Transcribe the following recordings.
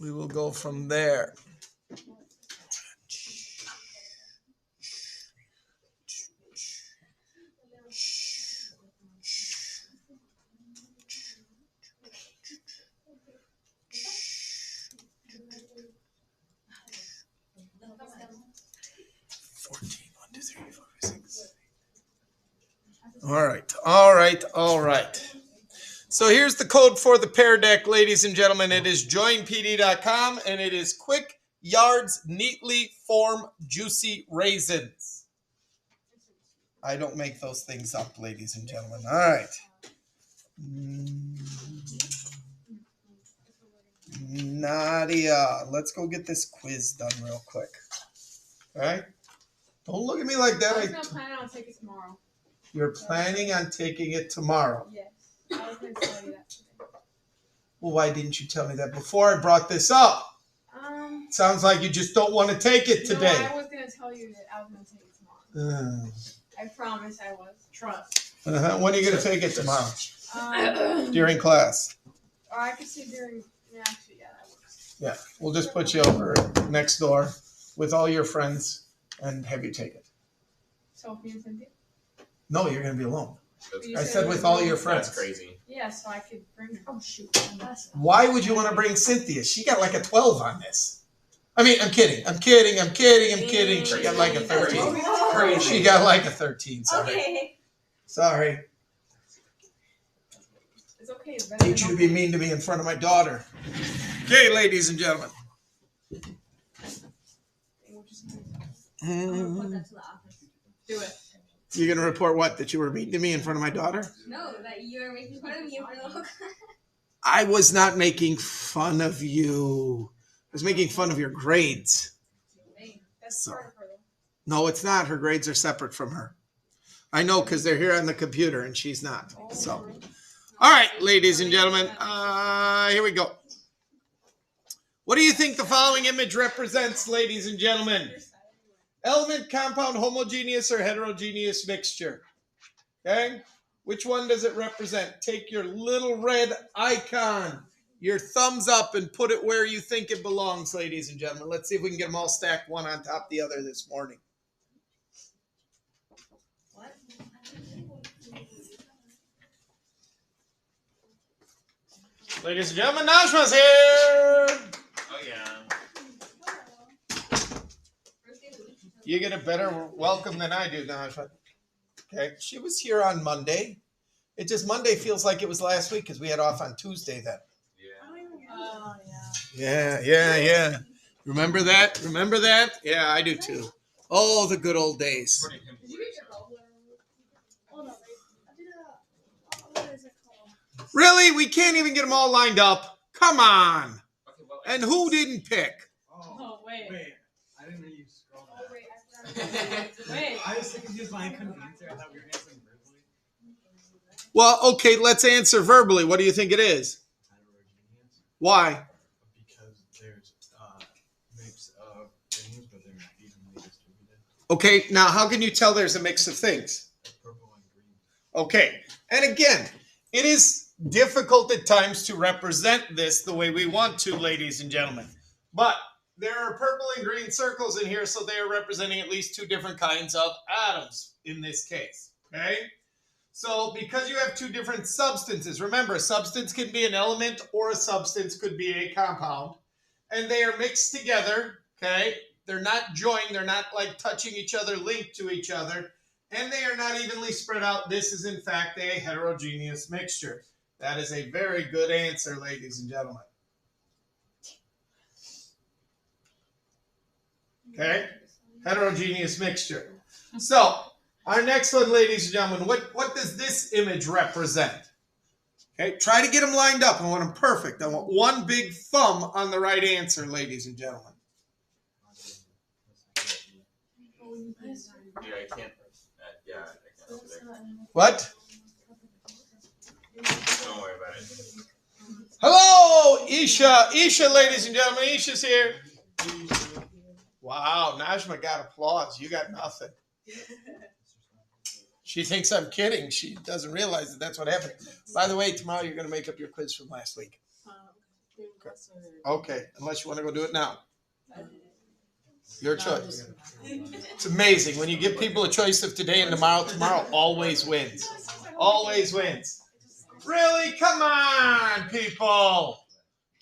we will go from there. All right. So here's the code for the Pear Deck, ladies and gentlemen. It is joinpd.com, and it is quick yards, neatly formed, juicy raisins. I don't make those things up, ladies and gentlemen. All right. Nadia, let's go get this quiz done real quick. All right? Don't look at me like that. I was going to plan on taking it tomorrow. You're planning on taking it tomorrow? Yes. I was going to tell you that today. Well, why didn't you tell me that before I brought this up? Sounds like you just don't want to take it today. No, I was going to tell you that I was going to take it tomorrow. I promise I was. Trust. When are you going to take it tomorrow? During class? Or I could say during... Actually, yeah, that works. Yeah, we'll just put you over next door with all your friends and have you take it. Sophie and Cynthia? No, you're going to be alone. I said with all your friends. That's crazy. Yeah, so I could bring her. Oh, shoot. Why would you want to bring Cynthia? She got like a 12 on this. I mean, I'm kidding. She got like a 13. She got like a 13. Sorry. Okay. Sorry. It's okay. It's Teach you to be mean to me in front of my daughter. Okay, ladies and gentlemen. Do it. You're going to report what? That you were mean to me in front of my daughter? No, that you were making fun of me in front of the whole class. I was not making fun of you. I was making fun of your grades. That's part of her, though. No, it's not. Her grades are separate from her. I know because they're here on the computer and she's not. So, all right, ladies and gentlemen, here we go. What do you think the following image represents, ladies and gentlemen? Element, compound, homogeneous, or heterogeneous mixture? Okay? Which one does it represent? Take your little red icon, your thumbs up, and put it where you think it belongs, ladies and gentlemen. Let's see if we can get them all stacked one on top of the other this morning. What? Ladies and gentlemen, Najma's here! Oh, yeah. You get a better welcome than I do, Najma. Okay, she was here on Monday. It just Monday feels like it was last week because we had off on Tuesday then. Oh, yeah. Yeah. Remember that? Yeah, I do too. Oh, the good old days. Did you get your bubble? Oh, no. I did what is it called? Really? We can't even get them all lined up. Come on. And who didn't pick? Oh, wait. I didn't know you scrolled Oh, that. wait. Wait. I was so confused when I couldn't answer. I thought we were answering verbally. Well, okay, let's answer verbally. What do you think it is? Heterogeneous. Why? Because there's mix of things, but they're not evenly distributed. Okay, now how can you tell there's a mix of things? Like purple and green. Okay, and again, it is difficult at times to represent this the way we want to, ladies and gentlemen. But there are purple and green circles in here, so they are representing at least two different kinds of atoms in this case. Okay? So because you have two different substances, remember, a substance can be an element or a substance could be a compound, and they are mixed together. Okay? They're not joined, they're not like touching each other, linked to each other, and they are not evenly spread out. This is, in fact, a heterogeneous mixture. That is a very good answer, ladies and gentlemen. Okay? Heterogeneous mixture. So, our next one, ladies and gentlemen, what does this image represent? Okay, try to get them lined up. I want them perfect. I want one big thumb on the right answer, ladies and gentlemen. Yeah, I can't. Yeah, I can't predict. What? Don't worry about it. Hello, Isha. Isha, ladies and gentlemen. Isha's here. Wow, Najma got applause. You got nothing. She thinks I'm kidding. She doesn't realize that that's what happened. By the way, tomorrow you're going to make up your quiz from last week. Okay, unless you want to go do it now. Your choice. It's amazing when you give people a choice of today and tomorrow. Tomorrow always wins. Always wins. Really? Come on, people.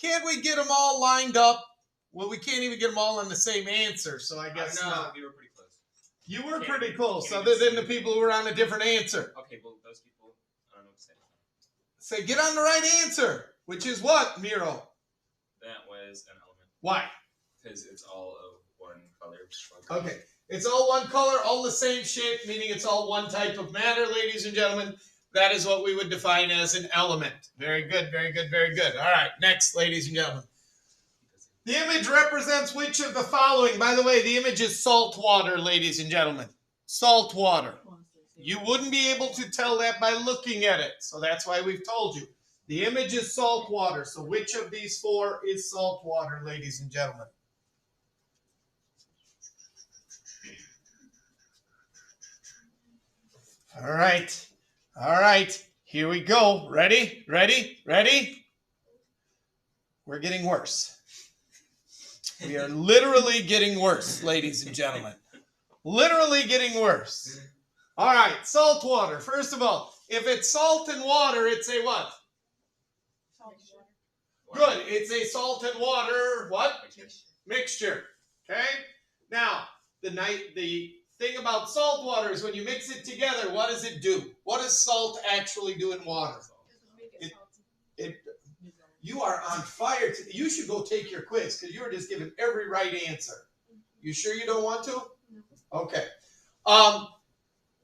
Can't we get them all lined up? Well, we can't even get them all on the same answer, so I guess no, not. we were pretty close. You were pretty close, other than the people who were on a different answer. Okay, well, those people, I don't know what to say. Say, get on the right answer, which is what, Miro? That was an element. Why? Because it's all of one color. Okay. It's all one color, all the same shape, meaning it's all one type of matter, ladies and gentlemen. That is what we would define as an element. Very good, very good, very good. All right, next, ladies and gentlemen. The image represents which of the following? By the way, the image is salt water, ladies and gentlemen. Salt water. You wouldn't be able to tell that by looking at it, so that's why we've told you. The image is salt water, so which of these four is salt water, ladies and gentlemen? All right, here we go. Ready? We're getting worse. We are literally getting worse, ladies and gentlemen. Literally getting worse. All right, salt water. First of all, if it's salt and water, it's a what? Good. It's a salt and water what? Mixture. Okay? Now, the thing about salt water is when you mix it together, what does it do? What does salt actually do in water? You are on fire. You should go take your quiz because you were just giving every right answer. You sure you don't want to? Okay.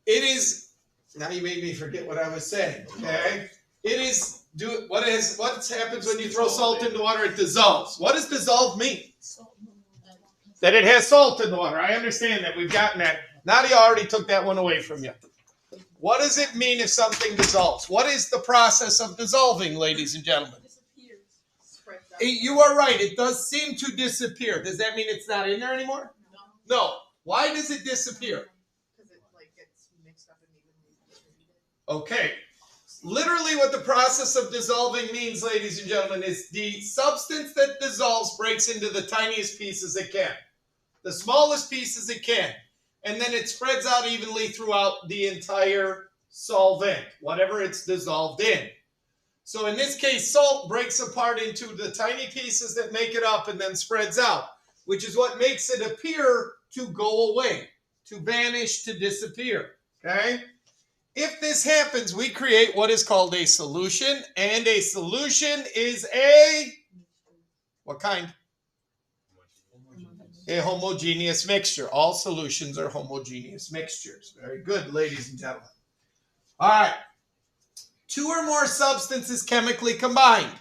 It is. Now you made me forget what I was saying. Okay. It is. What happens when you throw salt into water? It dissolves. What does dissolve mean? That it has salt in the water. I understand that. We've gotten that. Nadia already took that one away from you. What does it mean if something dissolves? What is the process of dissolving, ladies and gentlemen? You are right. It does seem to disappear. Does that mean it's not in there anymore? No. Why does it disappear? Because it gets mixed up and evenly distributed. Okay. Literally what the process of dissolving means, ladies and gentlemen, is the substance that dissolves breaks into the tiniest pieces it can. The smallest pieces it can. And then it spreads out evenly throughout the entire solvent, whatever it's dissolved in. So in this case, salt breaks apart into the tiny pieces that make it up and then spreads out, which is what makes it appear to go away, to vanish, to disappear. Okay? If this happens, we create what is called a solution, and a solution is a, what kind? A homogeneous mixture. All solutions are homogeneous mixtures. Very good, ladies and gentlemen. All right. Two or more substances chemically combined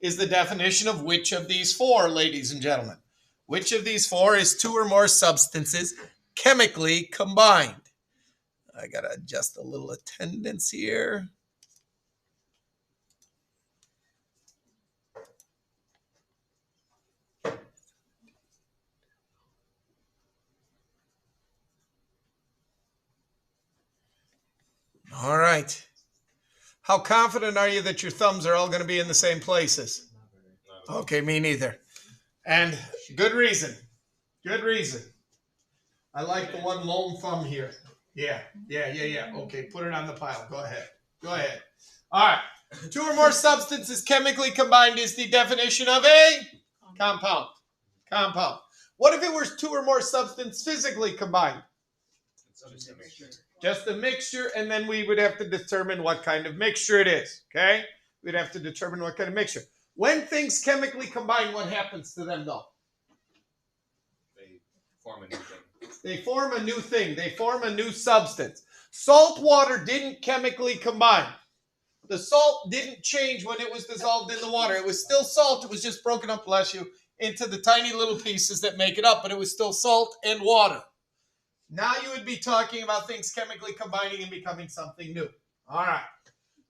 is the definition of which of these four, ladies and gentlemen. Which of these four is two or more substances chemically combined? I got to adjust a little attendance here. All right. How confident are you that your thumbs are all going to be in the same places? Okay, me neither. And good reason. Good reason. I like the one lone thumb here. Yeah. Okay, put it on the pile. Go ahead. All right. Two or more substances chemically combined is the definition of a compound. What if it was two or more substances physically combined? Just a mixture. Just a mixture, and then we would have to determine what kind of mixture it is, okay? We'd have to determine what kind of mixture. When things chemically combine, what happens to them, though? They form a new thing. They form a new thing. They form a new substance. Salt water didn't chemically combine. The salt didn't change when it was dissolved in the water. It was still salt. It was just broken up, bless you, into the tiny little pieces that make it up, but it was still salt and water. Now you would be talking about things chemically combining and becoming something new. All right.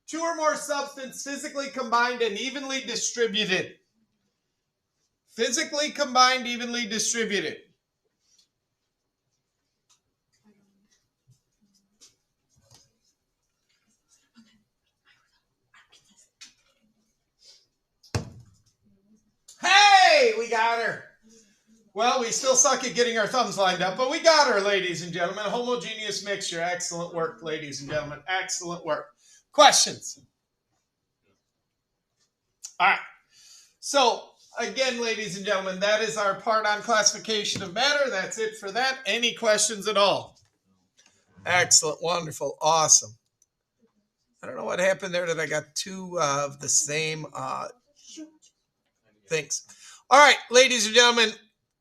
Two or more substances physically combined and evenly distributed. Physically combined, evenly distributed. got her. Well, we still suck at getting our thumbs lined up, but we got her, ladies and gentlemen. Homogeneous mixture. Excellent work, ladies and gentlemen. Excellent work. Questions? All right. So, again, ladies and gentlemen, that is our part on classification of matter. That's it for that. Any questions at all? Excellent. Wonderful. Awesome. I don't know what happened there that I got two of the same things. All right, ladies and gentlemen,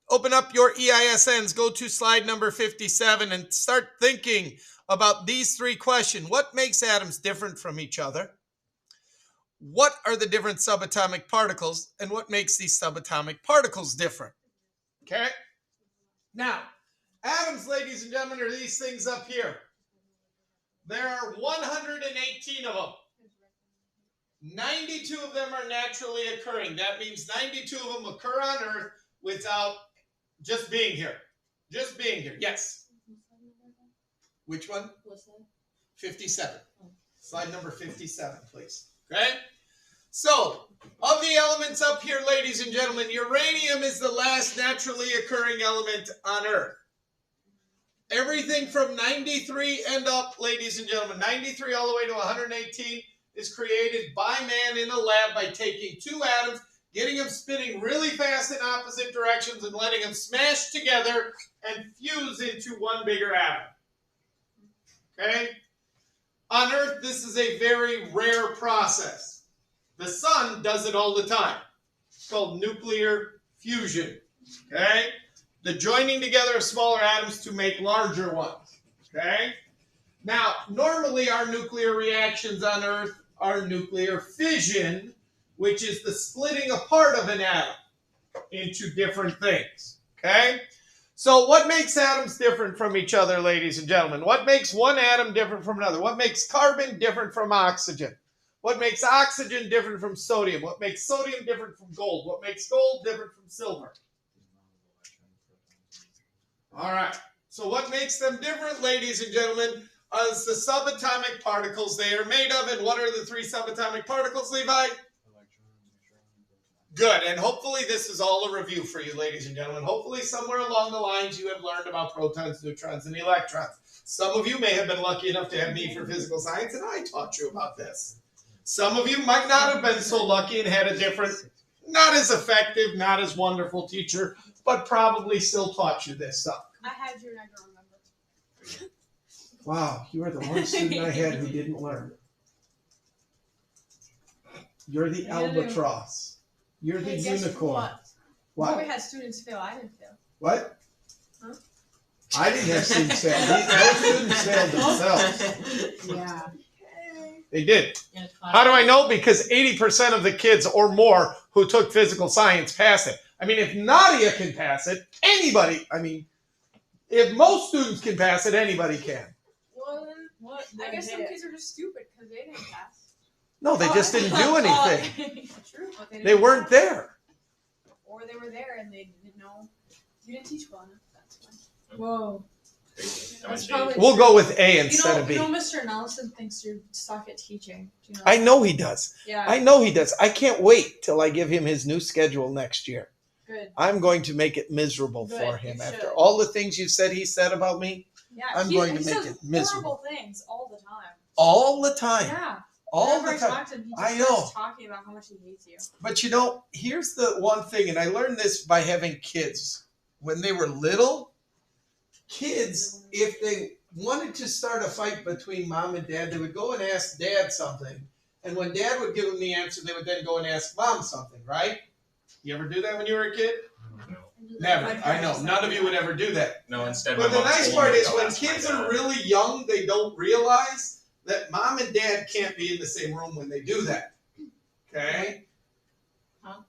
open up your EISNs. Go to slide number 57 and start thinking about these three questions. What makes atoms different from each other? What are the different subatomic particles? And what makes these subatomic particles different? Okay? Now, atoms, ladies and gentlemen, are these things up here. There are 118 of them. 92 of them are naturally occurring. That means 92 of them occur on Earth without just being here. Just being here. Yes. Which one? What's that? 57. Slide number 57, please. Okay? So, of the elements up here, ladies and gentlemen, uranium is the last naturally occurring element on Earth. Everything from 93 and up, ladies and gentlemen, 93 all the way to 118 is created by man in a lab by taking two atoms, getting them spinning really fast in opposite directions and letting them smash together and fuse into one bigger atom. Okay? On Earth, this is a very rare process. The sun does it all the time. It's called nuclear fusion. Okay? The joining together of smaller atoms to make larger ones. Okay? Now, normally our nuclear reactions on Earth are nuclear fission, which is the splitting apart of an atom into different things. Okay? So what makes atoms different from each other, ladies and gentlemen? What makes one atom different from another? What makes carbon different from oxygen? What makes oxygen different from sodium? What makes sodium different from gold? What makes gold different from silver? All right. So what makes them different, ladies and gentlemen, is the subatomic particles they are made of. And what are the three subatomic particles, Levi? Good. And hopefully this is all a review for you, ladies and gentlemen. Hopefully somewhere along the lines you have learned about protons, neutrons, and electrons. Some of you may have been lucky enough to have me for physical science, and I taught you about this. Some of you might not have been so lucky and had a different, not as effective, not as wonderful teacher, but probably still taught you this stuff. I had you and I don't remember. Wow, you are the one student I had who didn't learn. You're the albatross. You're the unicorn. What? We had students fail. I didn't fail. What? Huh? I didn't have students fail. Those students failed themselves. Yeah. They did. How do I know? Because 80% of the kids or more who took physical science passed it. I mean, if Nadia can pass it, anybody, I mean, if most students can pass it, anybody can. Well, then, what? I guess some kids are just stupid because they didn't pass. No, they just didn't do anything. True. But They weren't there. Or they were there and they didn't know. You didn't teach well enough. That's why. Whoa. That's probably- We'll go with A instead of B. Mr. Nelson thinks you're stuck at teaching. Do you know I know he does. Yeah. I know he does. I can't wait till I give him his new schedule next year. Good. I'm going to make it miserable Good, for him you after should. all the things he said about me. Yeah. I'm going to make it miserable. Horrible things all the time. All the time. Yeah. All Whenever the I time. talk to him, he I just know. starts talking about how much he hates you. But you know, here's the one thing, and I learned this by having kids. When they were little, kids, if they wanted to start a fight between mom and dad, they would go and ask dad something. And when dad would give them the answer, they would then go and ask mom something, right? You ever do that when you were a kid? Never. I know. None of you would ever do that. No, instead. But my the mom nice told part me is to when ask my kids dad. are really young, they don't realize that mom and dad can't be in the same room when they do that. Okay? Huh?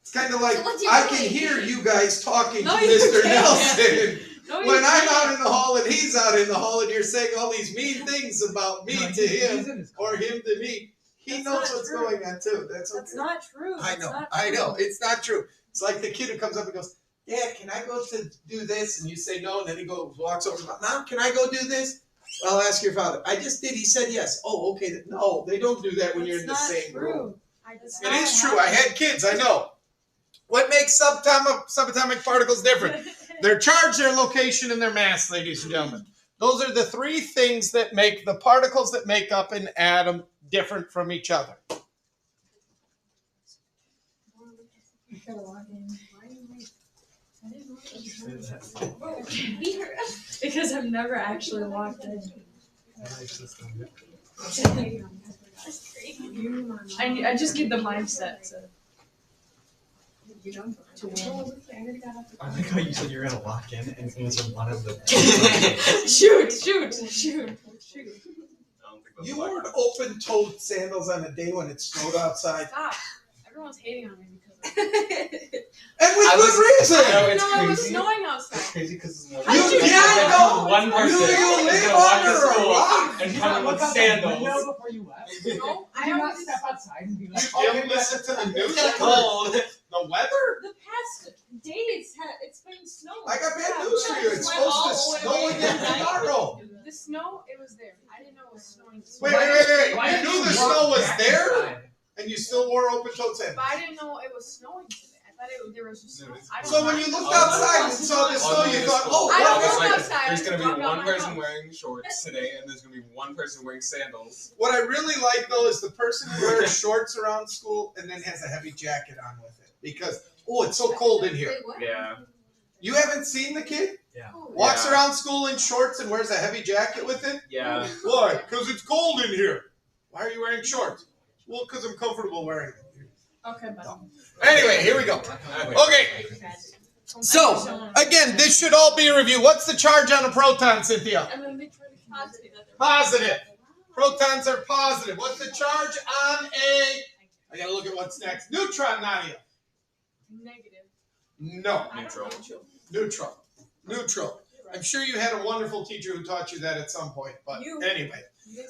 It's kind of like, So what do you I do? can hear you guys talking No, to you Mr. can't. Nelson. No, When I'm out in the hall and he's out in the hall and you're saying all these mean things about me to him or him to me, he That's knows not what's true. going on too. That's okay. That's not true. I That's know. not I know. true. It's not true. It's like the kid who comes up and goes, Dad, can I go to do this? And you say no, and then he goes, walks over, Mom, can I go do this? Well, I'll ask your father. I just did. He said yes. Oh, okay. No, they don't do that when you're in the That's not same true. room. That's It not is what true. I happened. had kids. I know. What makes subatomic particles different? Their charge, their location, and their mass, ladies and gentlemen. Those are the three things that make the particles that make up an atom different from each other. Because I've never actually logged in. I just need the mindset to win. I like how you said you're gonna lock in and answer one of the. Shoot. I don't think that's You like- wore open-toed sandals on a day when it snowed outside. Stop. Everyone's hating on me because of And with I good was- reason! I know it's it was crazy. snowing It's outside. crazy because it's more. You can't go. One person You is live gonna walk to under a school rock. and come in with sandals. before you left. No, I did not step outside and be You like, didn't listen to the news? It's cold. The weather? the past days it's been snowing. I got bad Yeah, news for you. it It's went supposed all to the way snow away again tonight. tomorrow. The snow, it was there. I didn't know it was snowing. Wait. You knew the snow was there, and you still wore open-toed But sandals. I didn't know it was snowing today. I thought there was just snow. I don't So know. when you looked outside and saw the snow, you thought, oh, I don't what look is- outside. There's gonna be Walk out one my person house. wearing shorts today, and there's gonna be one person wearing sandals. What I really like though is the person who wears shorts around school and then has a heavy jacket on with it because it's so cold in here. Wait, what? Yeah. You haven't seen the kid? Yeah. Walks Yeah. around school in shorts and wears a heavy jacket with it? Yeah. Why? Because it's cold in here. Why are you wearing shorts? Well, because I'm comfortable wearing them. Okay, but Anyway, here we go. Okay, so again, this should all be a review. What's the charge on a proton, Cynthia? And then they try to Positive. Positive. Protons are positive. What's the charge on a? I gotta look at what's next. Neutron, Nadia. negative. No. Neutral. Neutral. I'm sure you had a wonderful teacher who taught you that at some point, but You. anyway.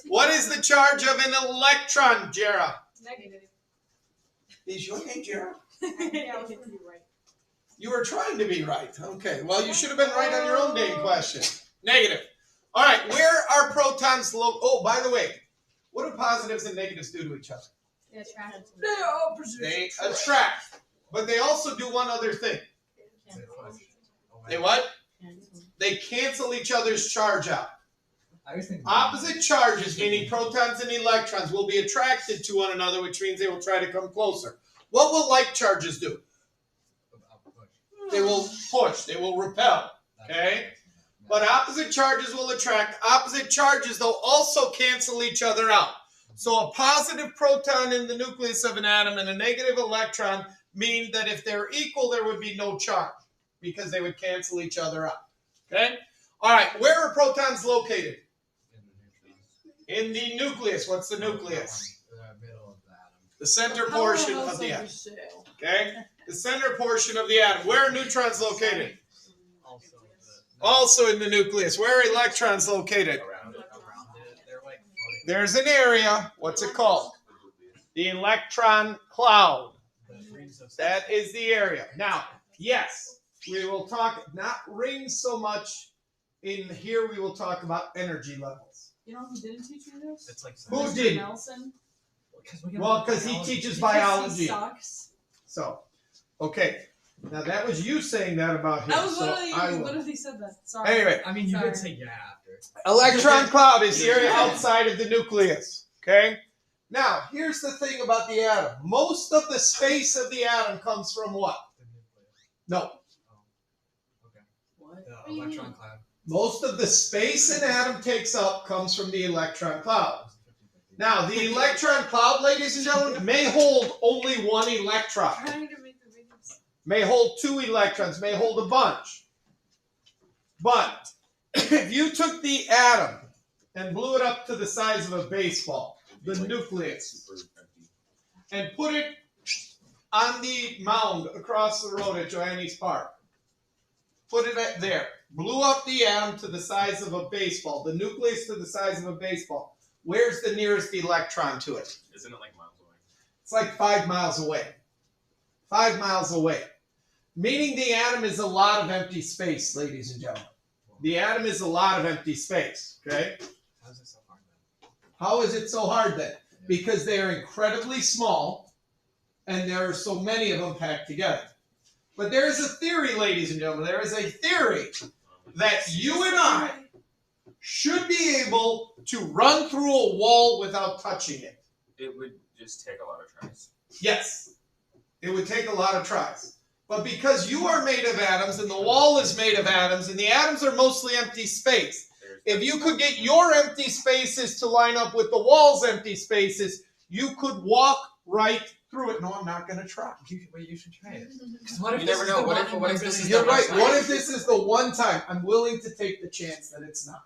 What is the charge of an electron, Jera? Negative. Is your name Jera? Yeah, I was gonna be right. You were trying to be right. Okay. Well, you should have been right on your own dang question. Negative. All right. Where are protons Oh, by the way, what do positives and negatives do to each other? Yeah, trash. They attract. But they also do one other thing. They what? They cancel each other's charge out. I was thinking. Opposite charges, meaning protons and electrons, will be attracted to one another, which means they will try to come closer. What will like charges do? They will push. They will repel. Okay? But opposite charges will attract. Opposite charges, though, also cancel each other out. So a positive proton in the nucleus of an atom and a negative electron mean that if they're equal, there would be no charge because they would cancel each other out. Okay? All right. Where are protons located? In the nucleus. What's the nucleus? The middle of the atom. The center portion of the atom. Okay? The center portion of the atom. Where are neutrons located? Also in the nucleus. Where are electrons located? Around it. Around it, they're like floating. There's an area. What's it called? The electron cloud. The rings of That is the area. Now, yes, we will talk, not rings so much. In here, we will talk about energy levels. You know who didn't teach me this? It's like Who Mr. did? Nelson. Well, because he teaches Because biology. He sucks. So, okay. Now, that was you saying that about him. That was so literally I you will. literally said that. Sorry. Anyway, I mean, you Sorry. did say yeah after. electron cloud is the area outside of the nucleus. Okay? Now, here's the thing about the atom. Most of the space of the atom comes from what? The nucleus. No. Okay. What? The electron cloud. Most of the space an atom takes up comes from the electron cloud. Now, the electron cloud, ladies and gentlemen, may hold only one electron, Trying to make the videos. may hold two electrons, may hold a bunch. But if you took the atom and blew it up to the size of a baseball, the nucleus, Super empty. and put it on the mound across the road at Joannes Park, put it there, blew up the atom to the size of a baseball, the nucleus to the size of a baseball. Where's the nearest electron to it? Isn't it like miles away? It's like 5 miles away. 5 miles away. Meaning the atom is a lot of empty space, ladies and gentlemen. The atom is a lot of empty space, okay? How's it so hard then? How is it so hard then? Because they are incredibly small and there are so many of them packed together. But there is a theory, ladies and gentlemen, there is a theory that you and I should be able to run through a wall without touching it. It would just take a lot of tries. Yes, it would take a lot of tries. But because you are made of atoms and the wall is made of atoms and the atoms are mostly empty space, if you could get your empty spaces to line up with the wall's empty spaces, you could walk right through it. No, I'm not going to try. You should try it. 'Cause what if You this never is know. the What one if- and what then if this this is You're the right. one What if this is the one time? I'm willing to take the chance that it's not.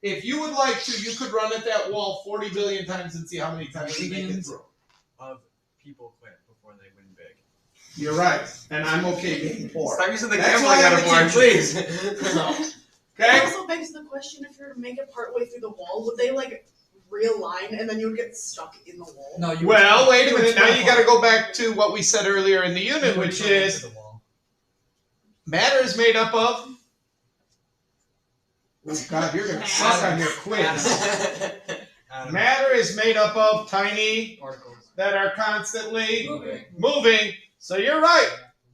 If you would like to, you could run at that wall 40 billion times and see how many times you make it Billions. through. of people quit before they win big? You're right. And I'm okay being poor. Stop using the That's gambling why I'm a metaphor, teacher. please. It Okay? also begs the question: if you were to make it partway through the wall, would they like realign and then you would get stuck in the wall? No, you. Well, wait a minute. Now you got to go back to what we said earlier in the unit, which is matter is made up of. Oh, God, you're going to suck on your quiz. Matter is made up of tiny Particles. that are constantly Moving. moving. So you're right.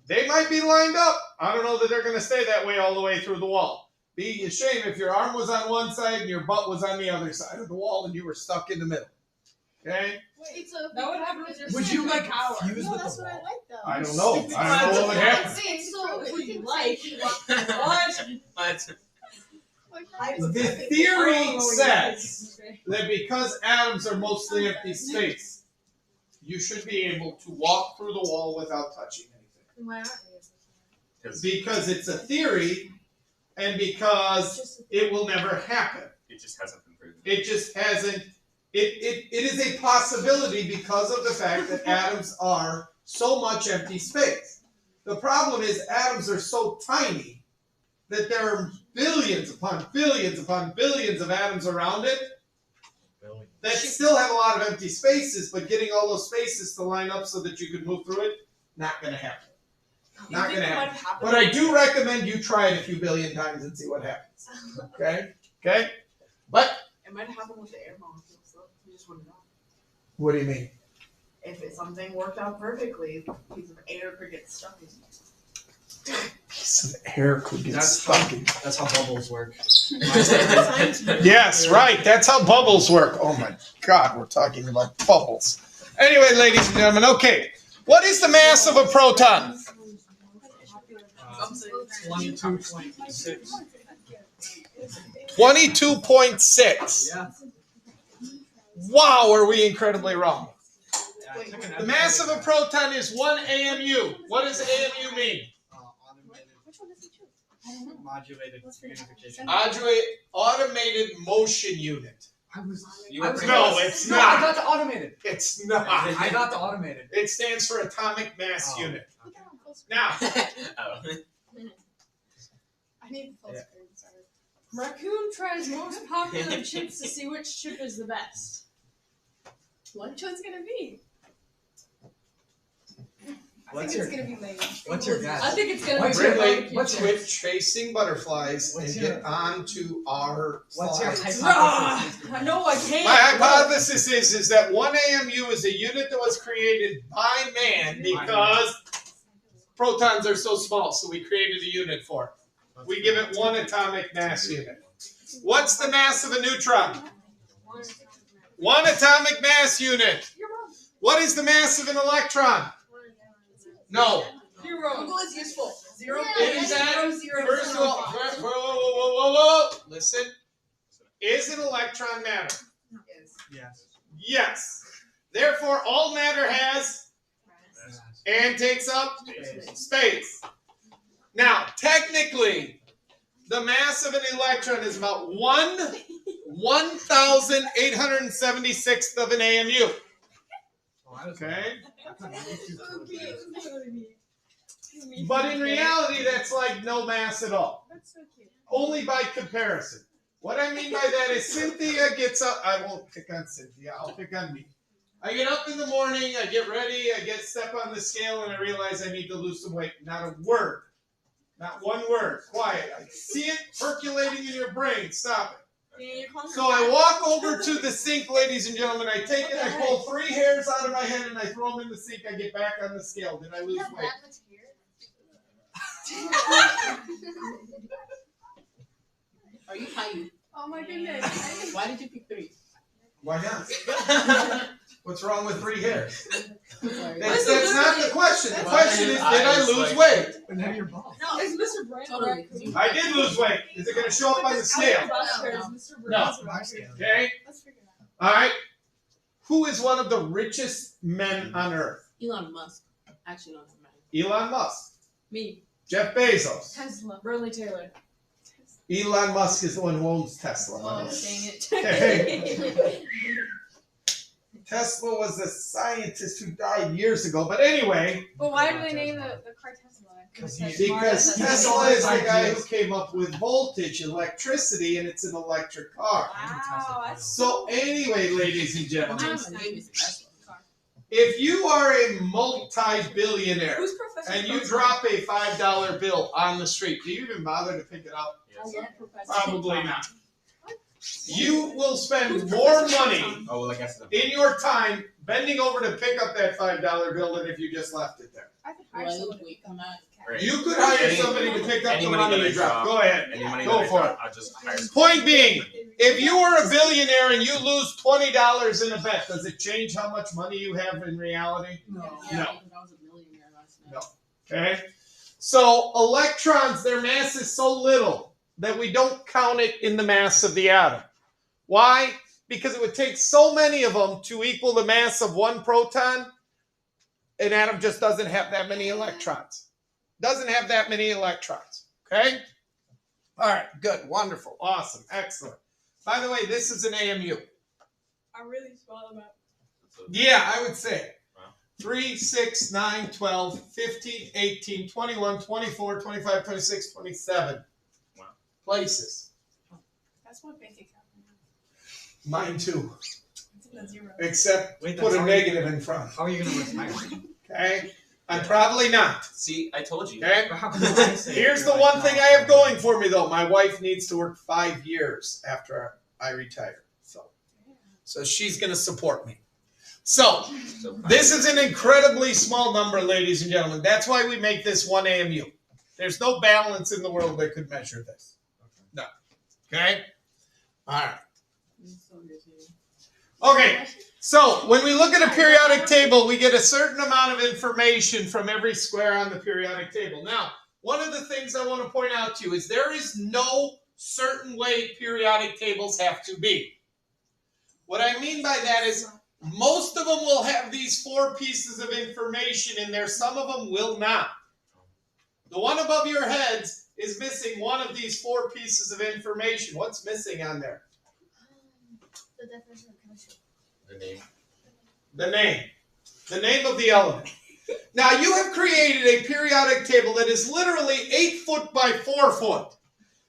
They might be lined up. I don't know that they're going to stay that way all the way through the wall. Be a shame if your arm was on one side and your butt was on the other side of the wall and you were stuck in the middle. Okay? Wait, so That would happen with your Would you like power. fuse no, with that's the what I wall? like though. I don't know. I don't know what would happen. So If we you can like. say- What? The theory says that because atoms are mostly empty space, you should be able to walk through the wall without touching anything. Why not? Because it's a theory and because it will never happen. It just hasn't been proven. It just hasn't. It is a possibility because of the fact that atoms are so much empty space. The problem is atoms are so tiny that there are billions upon billions upon billions of atoms around it that still have a lot of empty spaces, but getting all those spaces to line up so that you could move through it, not going to happen. Not going to happen. But I do recommend you try it a few billion times and see what happens. Okay? Okay? But It might happen with the air molecules, though. You just wouldn't know. what do you mean? If something worked out perfectly, a piece of air could get stuck in it. Piece of air could get That's stuck in. That's how bubbles work. Yes, right. That's how bubbles work. Oh my God, we're talking about bubbles. Anyway, ladies and gentlemen, okay. What is the mass of a proton? 22.6. 22.6. Yeah. Wow, are we incredibly wrong? I took an The mass of a proton is 1 AMU. What does AMU mean? automated, Which one does he choose? modulated unification. Automated motion unit. I was. You I were was pretty No, close. it's No, not. I got the automated. It's not. I got the automated. It stands for atomic mass Oh. unit. Put that on full screen. Now, Oh. I need the full Yeah. screen. Sorry. Raccoon tries most popular chips to see which chip is the best. Which one's gonna be? I What's think your- it's gonna be Lay's. What's your guess? I think it's gonna What's be your- Ridley, barbecue what's chips. your- quit chasing butterflies What's and your- get on to our What's your slides. hypothesis? Ah, no, I can't. My hypothesis is that 1 AMU is a unit that was created by man because protons are so small, so we created a unit for it. We give it 1 atomic mass unit. What's the mass of a neutron? 1 atomic mass unit. What is the mass of an electron? No. Google is useful. Zero. Is that- First of all, whoa. Listen. Is an electron matter? Is. Yes. Yes. Therefore, all matter has and takes up space. Now, technically, the mass of an electron is about 1,876th of an AMU. Okay? But in reality, that's like no mass at all. That's so cute. Only by comparison. What I mean by that is Cynthia gets up. I won't pick on Cynthia. I'll pick on me. I get up in the morning. I get ready. I step on the scale, and I realize I need to lose some weight. Not a word. Not one word. Quiet. I see it percolating in your brain. Stop it. So I walk over to the sink, ladies and gentlemen. I take it. I pull 3 hairs out of my head, and I throw them in the sink. I get back on the scale. Did I lose weight? Are you hiding? Oh my goodness. Why did you pick 3? Why not? What's wrong with 3 hairs? Sorry. That's not the question. The Why question are is, your did I eyes lose like- weight? But now you're bald. No, is Mr. Brand Totally. right? I did lose weight. Is it going to show up on the scale? Mr. Brand's My scale. Okay. Let's figure it out. All right. Who is one of the richest men on earth? Elon Musk. Actually, no, never mind. Elon Musk, Me. Jeff Bezos. Tesla. Burnley Taylor. Elon Musk is the one who owns Tesla. Oh, honey. dang it. Tesla was a scientist who died years ago. But anyway, But why do they name the car Tesla? Because it's he- like because Mars, Tesla that's is the Ideas. guy who came up with voltage, electricity, and it's an electric car. Wow, that's So anyway, ladies and My gentlemen, name is Tesla. if you are a multi-billionaire Who's Professor and you Proton? drop a $5 bill on the street, do you even bother to pick it up? I love Professor Probably Proton. not. You will spend Who's more Professor money Proton? Oh, well, I guess. in your time bending over to pick up that $5 bill than if you just left it there. I could hire Well, someone. we come out. Right. You could hire Any- somebody to pick up any the money money that I you drop. drop. Go ahead. Any money Go that I for drop, I'll just hire. Point being, if you were a billionaire and you lose $20 in a bet, does it change how much money you have in reality? Yeah, No. because I was a millionaire last night. No. Okay? So electrons, their mass is so little that we don't count it in the mass of the atom. Why? Because it would take so many of them to equal the mass of one proton. An atom just doesn't have that many electrons. Doesn't have that many electrons. Okay? All right, good, wonderful, awesome, excellent. By the way, this is an AMU. I really swallowed that. Yeah, I would say. Wow. 3, 6, 9, 12, 15, 18, 21, 24, 25, 26, 27. Wow. Places. That's my bank account. Mine too. It's in the zero. Except Wait, put that's a how negative in front. How are you gonna retire? Okay? I'm probably not. See, I told you. Okay? But how come I say Here's you're the like, one thing no, I have going for me though. My wife needs to work 5 years after I retire. So she's gonna support me. So So, this is an incredibly small number, ladies and gentlemen. That's why we make this one AMU. There's no balance in the world that could measure this. No. Okay? All right. Okay. So when we look at a periodic table, we get a certain amount of information from every square on the periodic table. Now, one of the things I want to point out to you is there is no certain way periodic tables have to be. What I mean by that is most of them will have these 4 pieces of information in there. Some of them will not. The one above your heads is missing one of these 4 pieces of information. What's missing on there? The definition of chemistry. the name. The name. The name of the element. Now, you have created a periodic table that is literally 8 foot by 4 foot.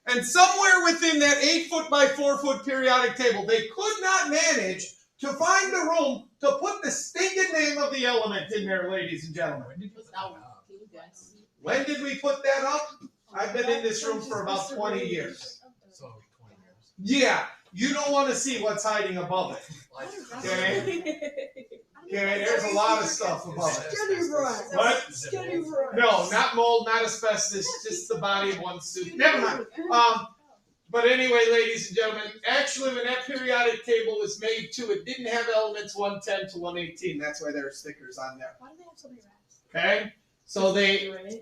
And somewhere within that 8 foot by 4 foot periodic table, they could not manage to find the room to put the stinking name of the element in there, ladies and gentlemen. When did you put that up? Can you guys? When did we put that up? I've been in this room for about 20 years. So 20 years. Yeah, you don't want to see what's hiding above it. Like, Okay? Okay, there's a lot of stuff above it. What? No, not mold, not asbestos, just the body of one student. Never mind. But anyway, ladies and gentlemen, actually when that periodic table was made too, it didn't have elements 110 to 118. That's why there are stickers on there. Why do they have so many rats? Okay? So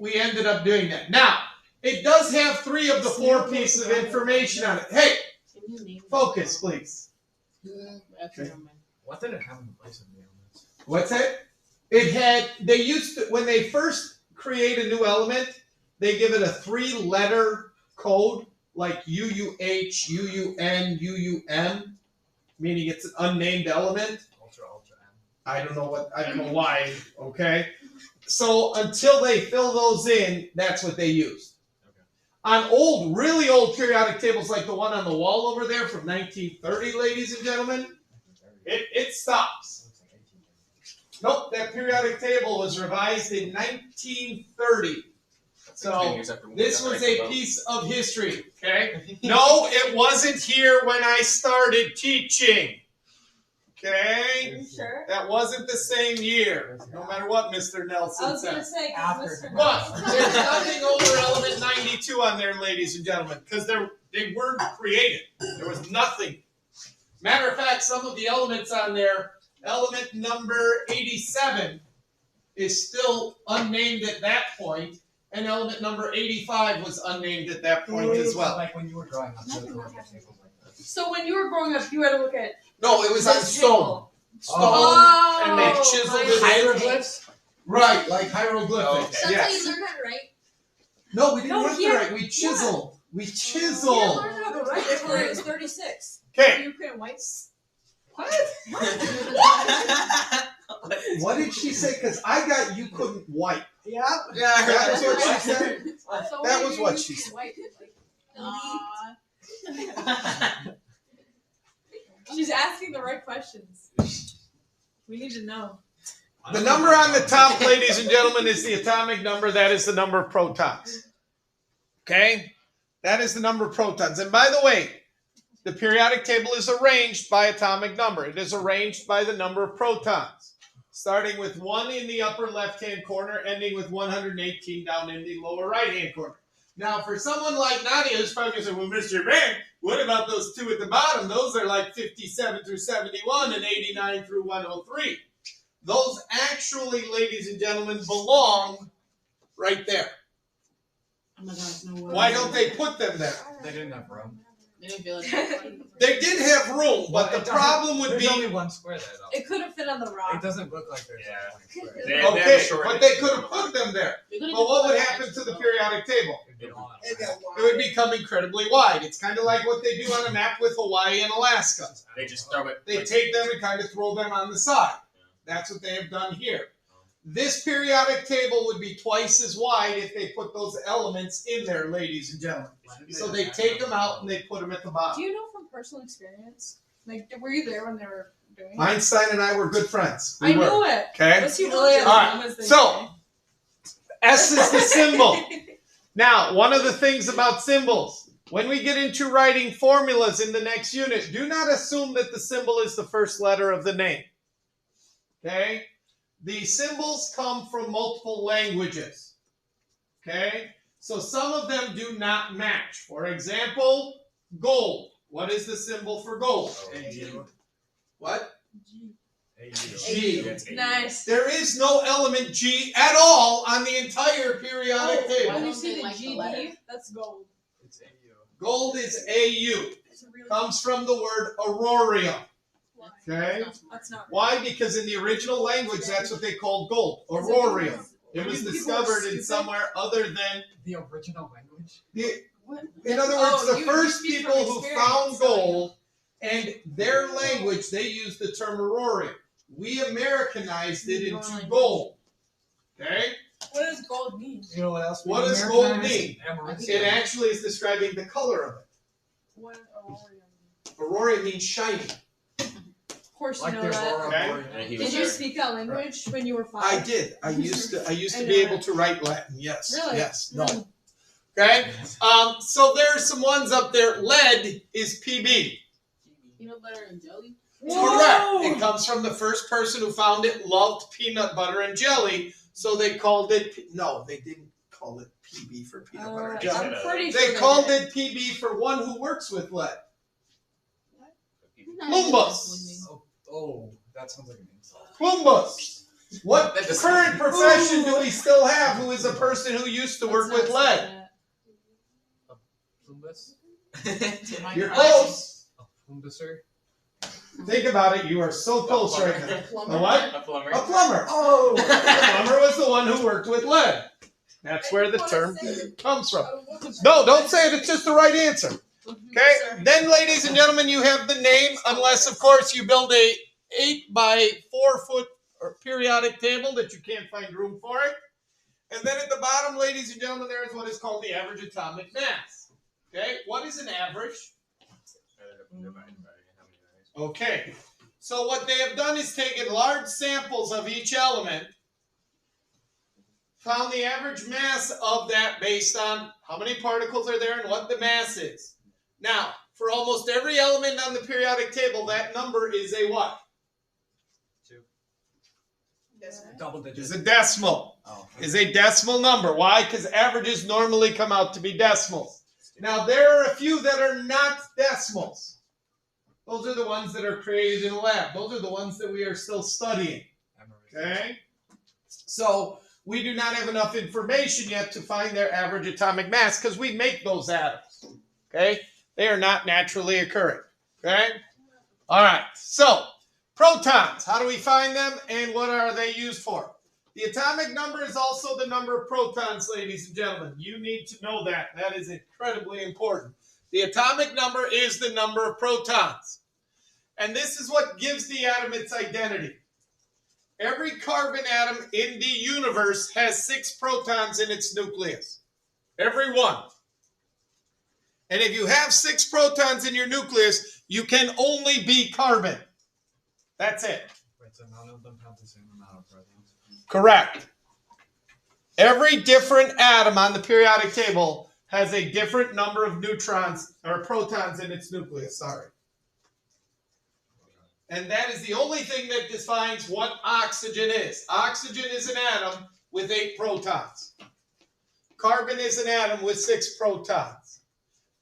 we ended up doing that. Now, it does have 3 of the 4 pieces of information on it. Hey, Can you name focus, please. Actually, never mind. what did it have in place of the elements? What's that? It had, they used to, when they first create a new element, they give it a 3-letter code, like UUH, UUN, UUM, meaning it's an unnamed element. Ultra M. I don't know why, okay? So until they fill those in, that's what they use. Okay. On really old periodic tables like the one on the wall over there from 1930, ladies and gentlemen, it stops. Looks like 18 years. Nope, that periodic table was revised in 1930. That's 10 So years after we this got was right a to vote. piece of history, okay? No, it wasn't here when I started teaching. Okay? You sure? That wasn't the same year, no matter what Mr. I Nelson was gonna said. say, After. Mr. But there's nothing over element 92 2 on there, ladies and gentlemen, because they weren't created. There was nothing. Matter of fact, some of the elements on there, element number 87 is still unnamed at that point, and element number 85 was unnamed at that point as well. Like when you were growing up, there were tables like that. So when you were growing up, you had to look at No, it was on this stone. table. Stone, Oh, and they chiseled it. Hieroglyphs? Right, like hieroglyphics. Okay. Yes. learn how to write. No, we didn't No, have to here- write. We chiseled. We You chiseled. learned how to write until it was 36. Okay. You couldn't white. What did she say? Because I got you couldn't wipe. Yeah. Yeah, I heard That's what she said. So That when was you what used she to said. wipe, She's asking the right questions. We need to know. The number on the top, ladies and gentlemen, is the atomic number. That is the number of protons. Okay? That is the number of protons. And by the way, the periodic table is arranged by atomic number. It is arranged by the number of protons, starting with 1 in the upper left-hand corner, ending with 118 down in the lower right-hand corner. Now, for someone like Nadia, who's probably going to say, well, Mr. Bank, what about those 2 at the bottom? Those are like 57 through 71 and 89 through 103. Those actually, ladies and gentlemen, belong right there. Oh my gosh, no way. Why don't they put them there? They didn't have room. They didn't feel like They did have room, but the problem would There's be... only one square there, though. It couldn't fit on the rock. It doesn't look like there's Yeah. one square. They have Okay, shortened but they it. could have put them there. We could've But just what would put happen it to the next periodic table? It'd be long. It'd get It would wide. become incredibly wide. It's kind of like what they do on a map with Hawaii and Alaska. They just throw it. They take them and kind of throw them on the side. That's what they have done here. This periodic table would be twice as wide if they put those elements in there, ladies and gentlemen. So they take them out and they put them at the Do bottom. you know from personal experience? Like, were you there when they were doing it? Einstein and I were good friends. We I were. knew it. Okay? Was he really as All right, dumb as they so- say? S is the symbol. Now, one of the things about symbols, when we get into writing formulas in the next unit, do not assume that the symbol is the first letter of the name. Okay? The symbols come from multiple languages. Okay? So some of them do not match. For example, gold. What is the symbol for gold? AU. What? AU. G. Nice. There is no element G at all on the entire periodic Oh, table. When you don't see they the like the GD, letter? that's gold. It's AU. Gold is AU. It's a really Comes from the word aurorium. Okay? That's not. Why? Because in the original language, that's what they called gold. Aurorium. It was People are discovered in stupid. somewhere other than The original language? the. What? In other Oh, words, the you first speak people from who experience, found so- gold and their language, they used the term aurorium. We Americanized it Your into language. gold. Okay? What does gold mean? You know what else? What does gold mean? It actually is describing the color of it. What aurorium? Aurorium means shiny. Of course, Like you the know that. Aurora Okay. Borealis. And he Did was you there. speak that language when you were 5? I did. I used to I be know able to write Latin. Yes. Really? Yes. No. Mm. Okay. So there are some ones up there. Lead is PB. Peanut butter and jelly. Correct. It comes from the first person who found it loved peanut butter and jelly, so they called it. No, they didn't call it PB for peanut butter and jelly. I'm pretty sure They called did. it PB for one who works with lead. Not Plumbus. Oh, that sounds like an insult. Plumbus. What That doesn't- current profession do we still have who is a person who used to work with lead? Plumbus? You're close. A plumbusser? Think about it. You are so close right now. A what? A plumber. A plumber. Oh, a plumber was the one who worked with lead. That's where the term comes from. No, don't say it. It's just the right answer. Okay. Then, ladies and gentlemen, you have the name, unless, of course, you build a 8 by 4 foot or periodic table that you can't find room for it. And then at the bottom, ladies and gentlemen, there is what is called the average atomic mass. Okay. What is an average? Okay. So what they have done is taken large samples of each element, found the average mass of that based on how many particles are there and what the mass is. Now, for almost every element on the periodic table, that number is a what? 2. Double Is digits. a decimal. Oh. Is a decimal number. Why? Because averages normally come out to be decimals. Now, there are a few that are not decimals. Those are the ones that are created in the lab. Those are the ones that we are still studying. Okay? So, we do not have enough information yet to find their average atomic mass because we make those atoms. Okay? They are not naturally occurring. Okay? All right. So, protons. How do we find them and what are they used for? The atomic number is also the number of protons, ladies and gentlemen. You need to know that. That is incredibly important. The atomic number is the number of protons. And this is what gives the atom its identity. Every carbon atom in the universe has 6 protons in its nucleus. Every one. And if you have 6 protons in your nucleus, you can only be carbon. That's it. Wait, so none of them have the same amount of protons? Correct. Every different atom on the periodic table has a different number of neutrons or protons in its nucleus. Sorry. And that is the only thing that defines what oxygen is. Oxygen is an atom with 8 protons. Carbon is an atom with 6 protons.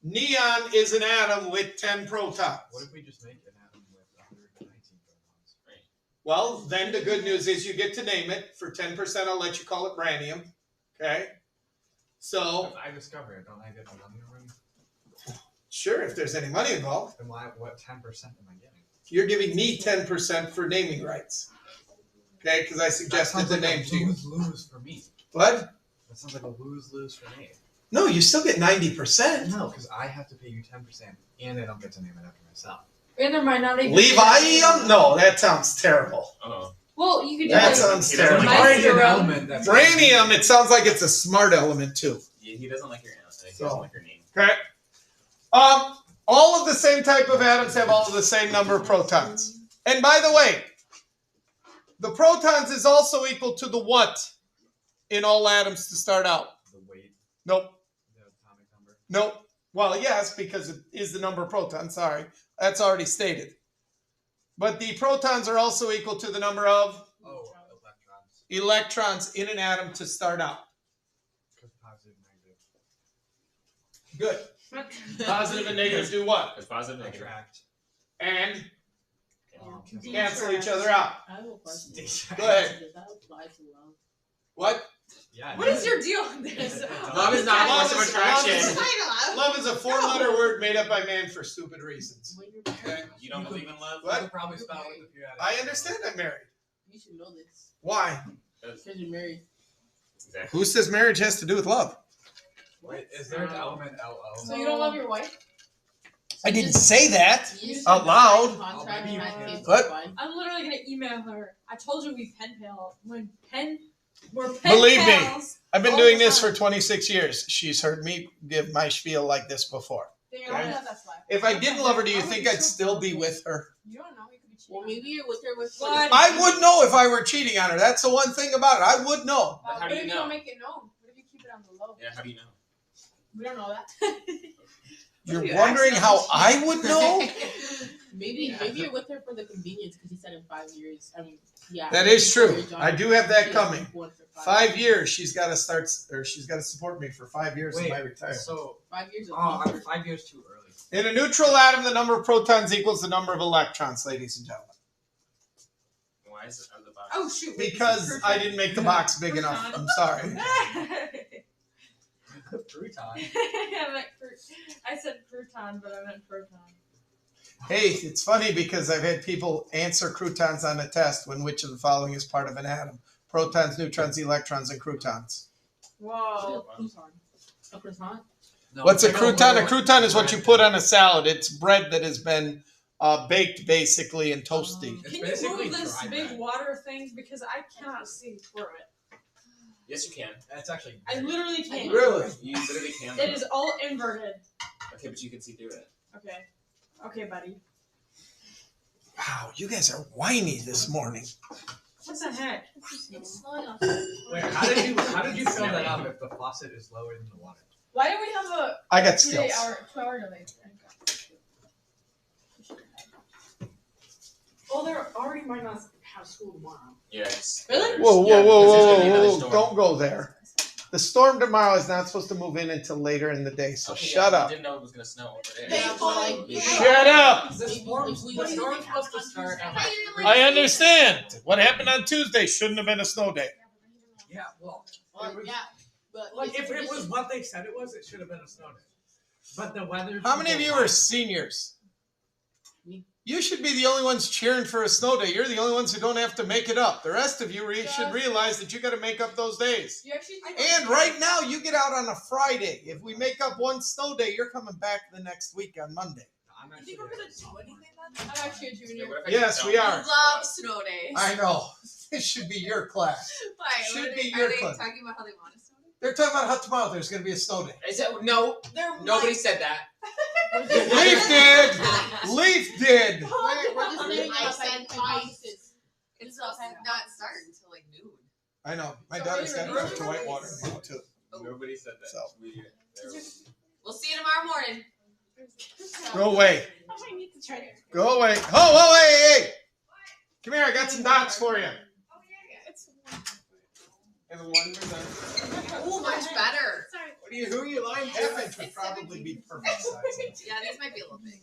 Neon is an atom with 10 protons. What if we just make an atom with 119 protons? Well, then the good news is you get to name it. For 10%, I'll let you call it branium. Okay? So, If I discover it, don't I get the money already? sure, if there's any money involved. Then what 10% am I getting? You're giving me 10% for naming rights. Okay? Because I suggested the name to you. Lose for me. What? That sounds like a lose-lose for me. No, you still get 90%. No, because I have to pay you 10%, and I don't get to name it after myself. And there might not even Levium? No, that sounds terrible. Oh. Well, you could do That like sounds He doesn't terrible. like Nice. Branium Maestro. element. That's Branium, it sounds like it's a smart element too. Yeah, he doesn't like your answer. He So- doesn't like your name. Okay? All of the same type of atoms have all of the same number of protons. And by the way, the protons is also equal to the what in all atoms to start out? the weight, Nope. the atomic number. Nope. Well, yes, because it is the number of protons. Sorry. That's already stated. But the protons are also equal to the number of Oh, electrons. electrons in an atom to start out. Because positive, negative. Good. Positive and negative do what? It's positive, negative. Attract. And D- cancel each other out. I have a question. Go ahead. Does that apply to love? What? Yeah. What is your deal on this? Love is not Love force of is- attraction. Love is a 4-letter word made up by man for stupid reasons. When you're married, You don't believe in love? What? You could probably spell it with the periodic. I understand I'm married. you should know this. Why? Because you're married. Exactly. Who says marriage has to do with love? Wait, is there an element LO? So you don't love your wife? I didn't say that. You just Out loud. sign a contract Oh, maybe and you that can. kid's What? fine. I'm literally gonna email her. I told you we pen pal. We're pen Believe me. pals. I've been All doing the this for time. 26 years. She's heard me give my spiel like this before. They Okay. know that's why. If I didn't love her, do you think I'd still be with her? You don't know. You could be cheating. Well, maybe you're with her with. What? I would know if I were cheating on her. That's the one thing about it. I would know. But how What do if you you know? don't make it known? What if you keep it on the low? Yeah, how do you know? We don't know that. You're You wondering how I would know? Maybe you're with her for the convenience because he said in 5 years. I mean, yeah. That is true. Marriage on- I do have that she coming. has one for 5 years. She's got to start, or she's got to support me for 5 years of Wait, my retirement. So, 5 years. Of I'm 5 years too early. In a neutral atom, the number of protons equals the number of electrons, ladies and gentlemen. Why is it out of the box? Oh shoot! wait, Because this is I didn't make the box big enough. I'm sorry. Crouton. I meant I said crouton, but I meant proton. Hey, it's funny because I've had people answer croutons on a test when which of the following is part of an atom. Protons, neutrons, electrons, and croutons. Whoa. A croissant? No, What's a big crouton? A old crouton is what you bread put thing. on a salad. It's bread that has been baked basically and toasty. It's Can you basically move this dry big bread. water thing because I cannot see through it. Yes, you can. That's actually. I literally can't. Really? You literally can. It is all inverted. Okay, but you can see through it. Okay. Okay, buddy. Wow, you guys are whiny this morning. What the heck? It's slowing off. Wait, how did you fill that up if the faucet is lower than the water? Why do we have a I got 2 skills. 2-hour delay? Well, there already might not have school tomorrow. Yeah, it's Really? Whoa, whoa, Yeah, whoa, because there's whoa, gonna be whoa, another whoa! storm. Don't go there. The storm tomorrow is not supposed to move in until later in the day, so Okay, shut yeah, up. I didn't know it was gonna snow over there. They told me- Shut up! The storm's If we- supposed to start at like 3. I understand. What happened on Tuesday shouldn't have been a snow day. Yeah, well, Yeah, but like if it was what they said it was, it should have been a snow day. But the weather. How many of you are seniors? You should be the only ones cheering for a snow day. You're the only ones who don't have to make it up. The rest of you should realize that you got to make up those days. You actually And right now, you get out on a Friday. If we make up one snow day, you're coming back the next week on Monday. I'm You actually think we're gonna do anything then? I'm actually a Yeah, junior. what if I Yes, can we tell- are. Love snow days. I know. This should be your class. Why? Should What are be they, your are they club. talking about how they want a snow day? They're talking about how tomorrow there's going to be a snow day. Is it, no, There nobody might- said that. Leaf did. Leaf did. we're just saying I that said hypothesis. It's supposed to not start until like noon. I know. My So daughter's are got you to ready? go to Whitewater tomorrow, too. Nobody said that. So. We'll see you tomorrow morning. Go away. I might need to try to. Go away. Oh, hey, hey. Come here. I got some dots for you. And the 1%. Ooh, much better. Sorry. Who are you lying? Half-inch would probably be perfect size. Yeah, these might be a little big.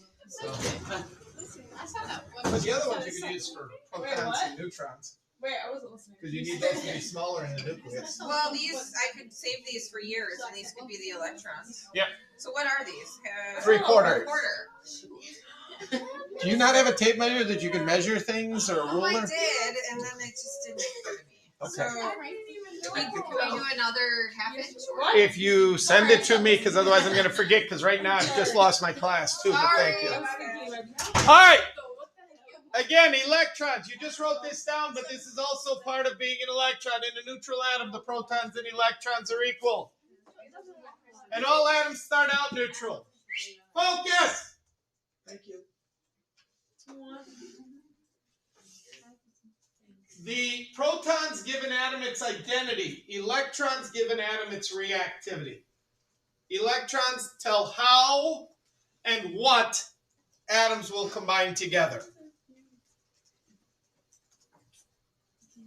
Listen, I saw that one. But the other ones you could use for protons what? and neutrons. Wait, I wasn't listening. Because you need those to be smaller in the nucleus. Well, these I could save these for years, and these could be the electrons. Yep. So what are these? 3/4. Quarter. Do you not have a tape measure that you can measure things or a Oh, I ruler? did, and then it just didn't occur to me. Okay. So, can we do another half inch? Or? What? If you send it to me, because otherwise I'm going to forget, because right now I've just lost my class too, but thank you. Sorry. All right. Again, electrons. You just wrote this down, but this is also part of being an electron. In a neutral atom, the protons and electrons are equal. And all atoms start out neutral. Focus! Thank you. The protons give an atom its identity. Electrons give an atom its reactivity. Electrons tell how and what atoms will combine together.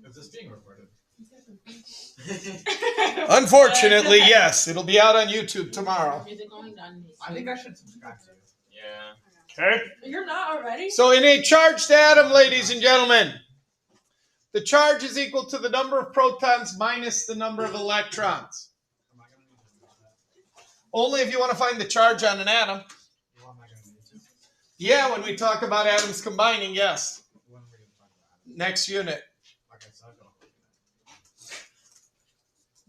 Is this being recorded? Unfortunately, yes. It'll be out on YouTube tomorrow. Is it going down? I think I should subscribe to you. Yeah. Okay? You're not already? So in a charged atom, ladies and gentlemen, the charge is equal to the number of protons minus the number of electrons. Am I gonna need to do that? Only if you want to find the charge on an atom. What am I gonna need to? Yeah, when we talk about atoms combining, yes. When are we gonna talk about it? Next unit. Like I said, don't.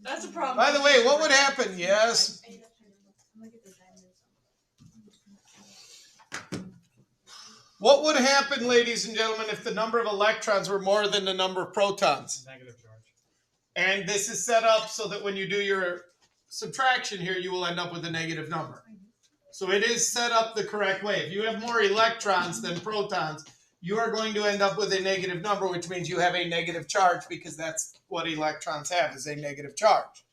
That's a problem. By the way, what would happen? Yes. What would happen, ladies and gentlemen, if the number of electrons were more than the number of protons? Negative charge. And this is set up so that when you do your subtraction here, you will end up with a negative number. So it is set up the correct way. If you have more electrons than protons, you are going to end up with a negative number, which means you have a negative charge because that's what electrons have, is a negative charge.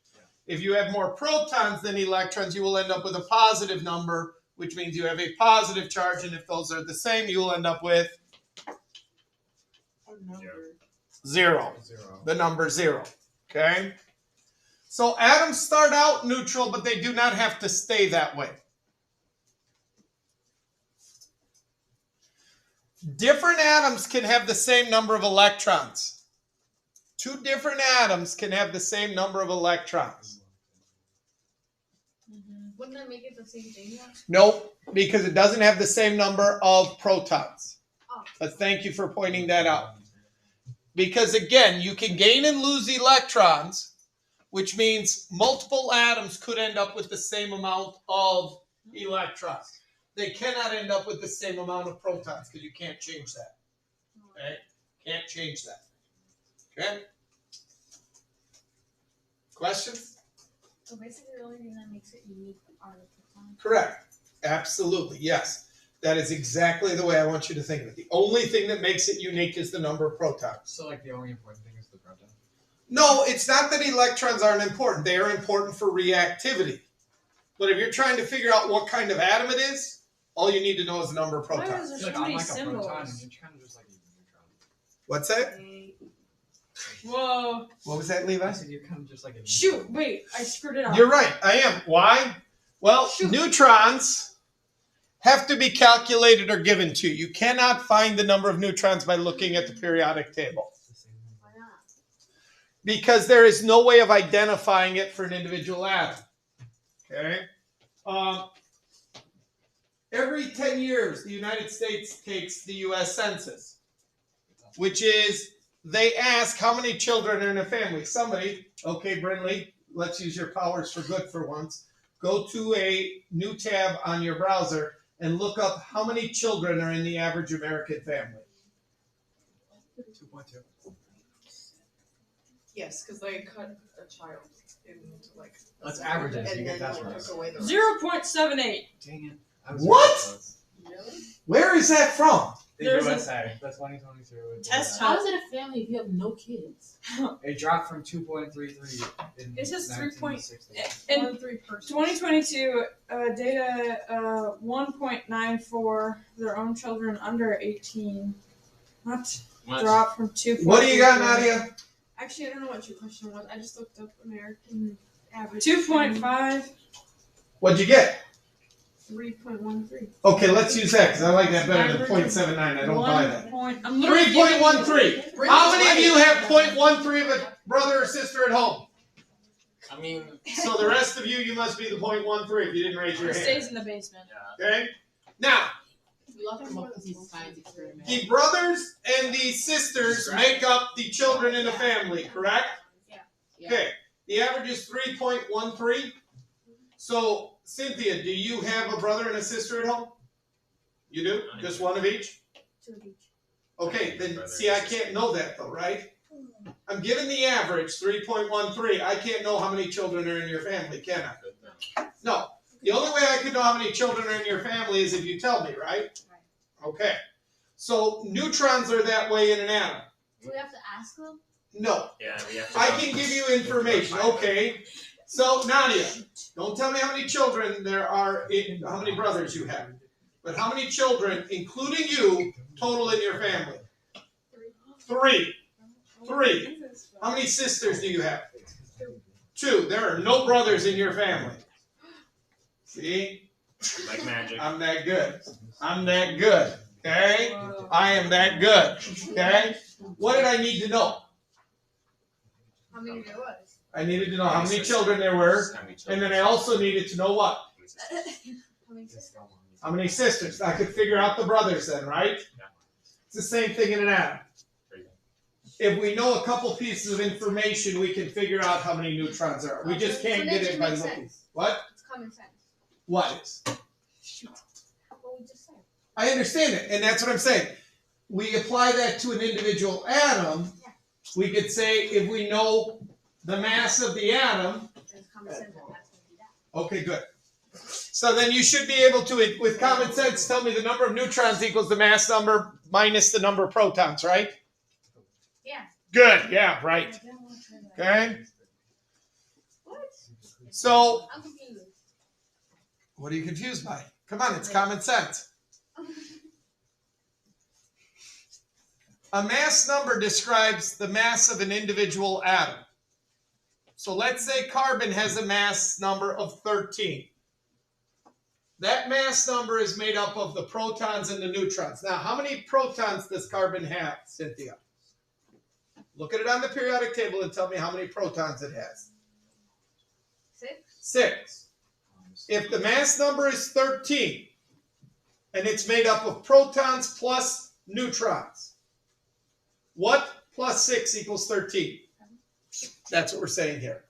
If you have more protons than electrons, you will end up with a positive number, which means you have a positive charge. And if those are the same, you will end up with zero. 0. The number 0. Okay? So atoms start out neutral, but they do not have to stay that way. Different atoms can have the same number of electrons. Two different atoms can have the same number of electrons. Wouldn't that make it the same thing? Nope, because it doesn't have the same number of protons. Oh. But thank you for pointing that out. Because again, you can gain and lose electrons, which means multiple atoms could end up with the same amount of electrons. They cannot end up with the same amount of protons because you can't change that. Okay? Can't change that. Okay? Questions? So basically, the only thing that makes it unique are the protons. Correct. Absolutely. Yes. That is exactly the way I want you to think of it. The only thing that makes it unique is the number of protons. So like the only important thing is the proton. No, it's not that electrons aren't important. They are important for reactivity. But if you're trying to figure out what kind of atom it is, all you need to know is the number of Why protons. is I there feel like so I'm many like a proton and symbols? you're kind of just like a neutron. What's that? Whoa. What was that, Levi? I said you're kind of just like a Shoot, wait, I screwed it up. You're right. I am. Why? Well, Shoot. neutrons have to be calculated or given to you. You cannot find the number of neutrons by looking at the periodic table Why not? because there is no way of identifying it for an individual atom. Okay? Every 10 years, the United States takes the U.S. Census, which is they ask how many children are in a family. Somebody, okay, Brinley, let's use your powers for good for once. Go to a new tab on your browser and look up how many children are in the average American family. 2.2. Yes, because they cut a child into like. Let's average it. And You then get that like, right. took away the rest. 0.78. Dang it. I was What? really close. Really? Where is that from? The There's a- USA. That's 2023. Test How is it a family if you have no kids? It dropped from 2.33 in It says 3 point- 1960. In 1-3 persons. 2022, data 1.94, their own children under 18. What? Dropped from 2. What do you got, Nadia? Actually, I don't know what your question was. I just looked up American average. 2.5. What'd you get? 3.13. Okay, let's use that because I like that better than 0.79. I don't buy that. I'm literally giving you- 3.13. How many of you have 0.13 of a brother or sister at home? I mean, So the rest of you, you must be the 0.13 if you didn't raise your It hand. stays in the basement. yeah. Okay? Now, We locked him up because he's a science experiment. the brothers and the sisters make up the children in the family, correct? Yeah. Okay. The average is 3.13. So, Cynthia, do you have a brother and a sister at home? You do? Just one of each? 2 of each. Okay, then see, I can't know that though, right? I'm given the average, 3.13. I can't know how many children are in your family, can I? No. The only way I can know how many children are in your family is if you tell me, right? Okay. So neutrons are that way in an atom. Do we have to ask them? No. Yeah, we have to I know. can give you information. Okay. So Nadia, don't tell me how many children there are, how many brothers you have, but how many children, including you, total in your family? 3. 3. How many sisters do you have? 2. There are no brothers in your family. See? Like magic. I'm that good. I'm that good. Okay? I am that good. Okay? What did I need to know? How many there was? I needed to know how many children there were, How many and children? then I also needed to know what? How many sisters? How many sisters? How many sisters? I could figure out the brothers then, right? Yeah. It's the same thing in an atom. There you go. If we know a couple pieces of information, we can figure out how many neutrons there are. We just So can't that get just it by makes looking. sense. What? It's common sense. What is? What we just said. I understand it, and that's what I'm saying. We apply that to an individual atom. We could say if we know the mass of the atom. It's common sense that that's going to be that. Okay, good. So then you should be able to, with common sense, tell me the number of neutrons equals the mass number minus the number of protons, right? Yeah. Good. Yeah, right. Okay. What? So, I'm confused. what are you confused by? Come on, it's common sense. A mass number describes the mass of an individual atom. So let's say carbon has a mass number of 13. That mass number is made up of the protons and the neutrons. Now, how many protons does carbon have, Cynthia? Look at it on the periodic table and tell me how many protons it has. 6? 6. If the mass number is 13, and it's made up of protons plus neutrons, what plus 6 equals 13? That's what we're saying here.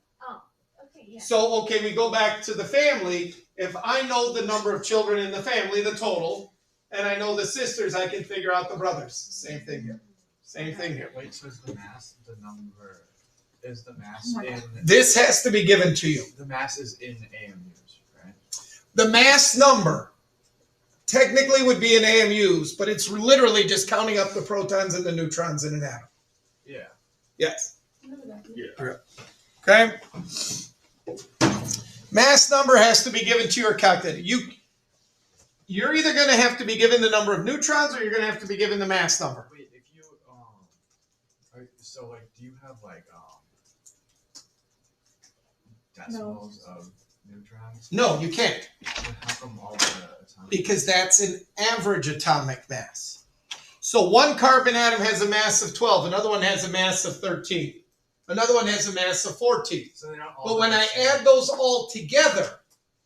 Okay, yeah. So, okay, we go back to the family. If I know the number of children in the family, the total, and I know the sisters, I can figure out the brothers. Same thing here. Same thing here. Wait, so is the mass the number? Is the mass Oh my in? This has to be given to you. The mass is in AMUs, right? The mass number technically would be in AMUs, but it's literally just counting up the protons and the neutrons in an atom. Yeah. Yes. Yeah. Okay? Mass number has to be given to your calculator. You're either going to have to be given the number of neutrons or you're going to have to be given the mass number. Wait, if you So like, do you have like decimals of neutrons? No, you can't, Then how come all the atomic? because that's an average atomic mass. So one carbon atom has a mass of 12, another one has a mass of 13, another one has a mass of 14. So they don't all But when have I the same- add those all together,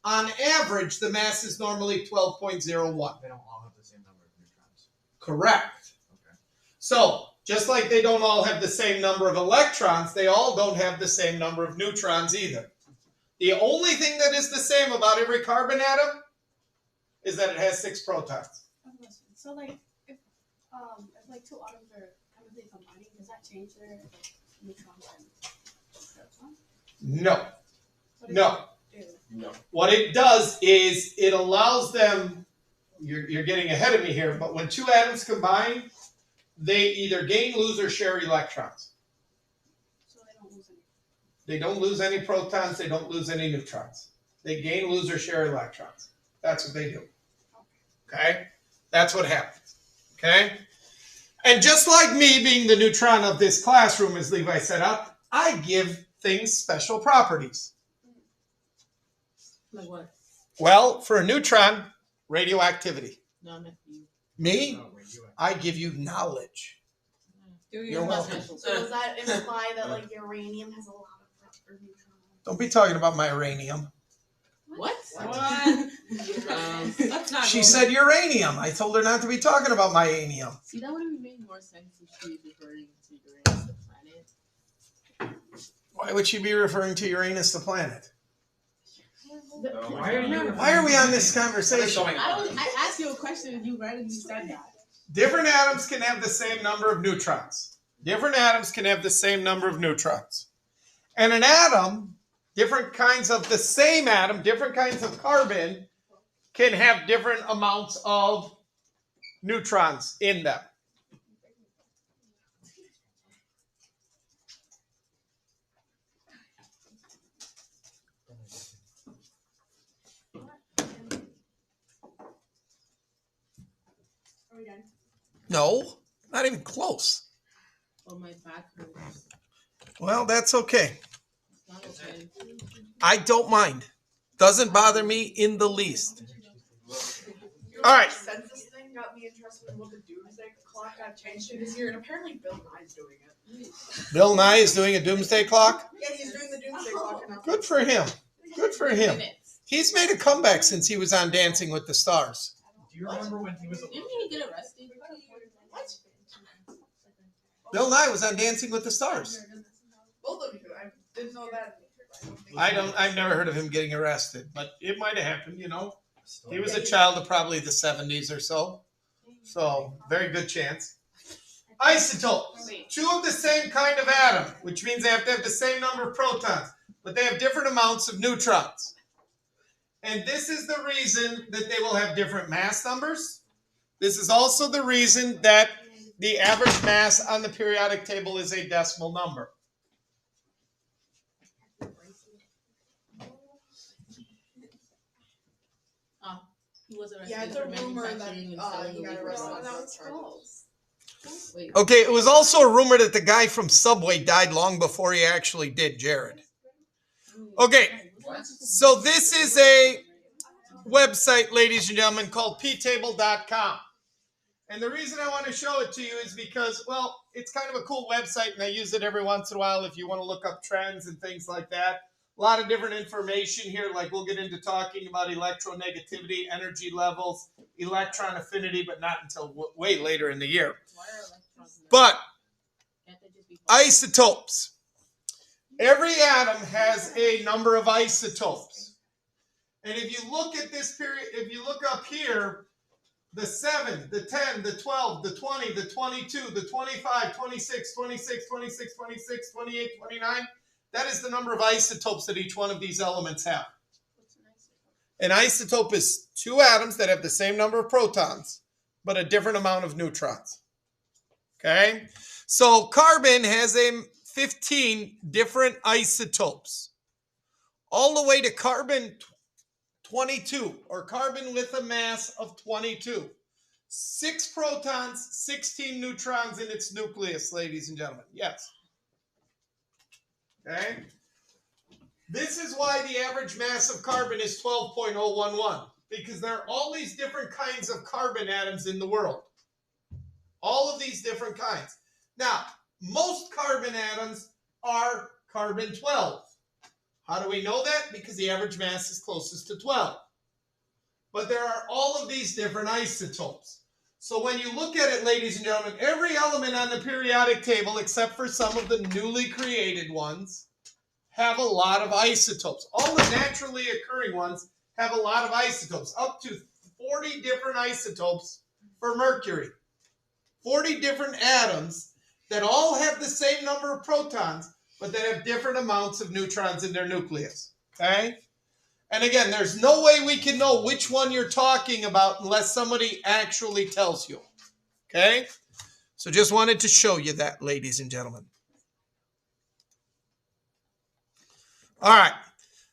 on average, the mass is normally 12.01. they don't all have the same number of neutrons. Correct. Okay. So, just like they don't all have the same number of electrons, they all don't have the same number of neutrons either. The only thing that is the same about every carbon atom is that it has 6 protons. So like if like two atoms are chemically combining, does that change their like, neutrons and protons? No. What does No. it do? No. What it does is it allows them, you're getting ahead of me here, but when two atoms combine, they either gain, lose, or share electrons. So they don't lose any. They don't lose any protons, they don't lose any neutrons. They gain, lose, or share electrons. That's what they do. Okay? That's what happens. Okay? And just like me being the neutron of this classroom, as Levi set up, I give things special properties. Like what? Well, for a neutron, radioactivity. No, I'm not you. Me, No, radioactive. I give you knowledge. Do You're welcome. So does that imply that like uranium has a lot of neutrons? Don't be talking about my uranium. What? Let's not She go said uranium. I told her not to be talking about my anium. See, that would have made more sense if she was referring to Uranus, the planet. Why would she be referring to Uranus, the planet? Why are you? Why are we on this What is conversation? going on? I asked you a question and you randomly said that. Different atoms can have the same number of neutrons. Different atoms can have the same number of neutrons. And an atom, different kinds of the same atom, different kinds of carbon, can have different amounts of neutrons in them. Are we done? No, not even close. Oh, my back hurts. Well, that's okay. It's not okay. I don't mind. Doesn't bother me in the least. All right. Census thing got me interested in what the doomsday clock got changed to this year, and apparently Bill Nye's doing it. Bill Nye is doing a doomsday clock. Yeah, he's doing the doomsday clock. And Good for him. Good for him. Minutes. He's made a comeback since he was on Dancing with the Stars. Do you remember when he was? Didn't he get arrested? What? Bill Nye was on Dancing with the Stars. Both of you. I didn't know that. I've never heard of him getting arrested, but it might have happened, you know. He was a child of probably the 70s or so. So, very good chance. Isotopes. Two of the same kind of atom, which means they have to have the same number of protons, but they have different amounts of neutrons. And this is the reason that they will have different mass numbers. This is also the reason that the average mass on the periodic table is a decimal number. He was arrested Yeah, it's for a rumor that, manufacturing and selling he got illegal arrested drugs. on That was charges. false. Wait. Okay, it was also a rumor that the guy from Subway died long before he actually did, Jared. Okay, so this is a website, ladies and gentlemen, called ptable.com. And the reason I want to show it to you is because, well, it's kind of a cool website, and I use it every once in a while if you want to look up trends and things like that. A lot of different information here, like we'll get into talking about electronegativity, energy levels, electron affinity, but not until way later in the year. Why are electrons in But there? Can't they just be isotopes. Every atom has a number of isotopes. And if you look at this period, if you look up here, the 7, the 10, the 12, the 20, the 22, the 25, 26, 26, 26, 26, 28, 29, that is the number of isotopes that each one of these elements have. What's an isotope? An isotope is two atoms that have the same number of protons, but a different amount of neutrons. Okay? So carbon has 15 different isotopes, all the way to carbon 22, or carbon with a mass of 22. 6 protons, 16 neutrons in its nucleus, ladies and gentlemen. Yes. Okay? This is why the average mass of carbon is 12.011, because there are all these different kinds of carbon atoms in the world. All of these different kinds. Now, most carbon atoms are carbon 12. How do we know that? Because the average mass is closest to 12. But there are all of these different isotopes. So when you look at it, ladies and gentlemen, every element on the periodic table, except for some of the newly created ones, have a lot of isotopes. All the naturally occurring ones have a lot of isotopes, up to 40 different isotopes for mercury. 40 different atoms that all have the same number of protons, but that have different amounts of neutrons in their nucleus. Okay? And again, there's no way we can know which one you're talking about unless somebody actually tells you. Okay? So just wanted to show you that, ladies and gentlemen. All right.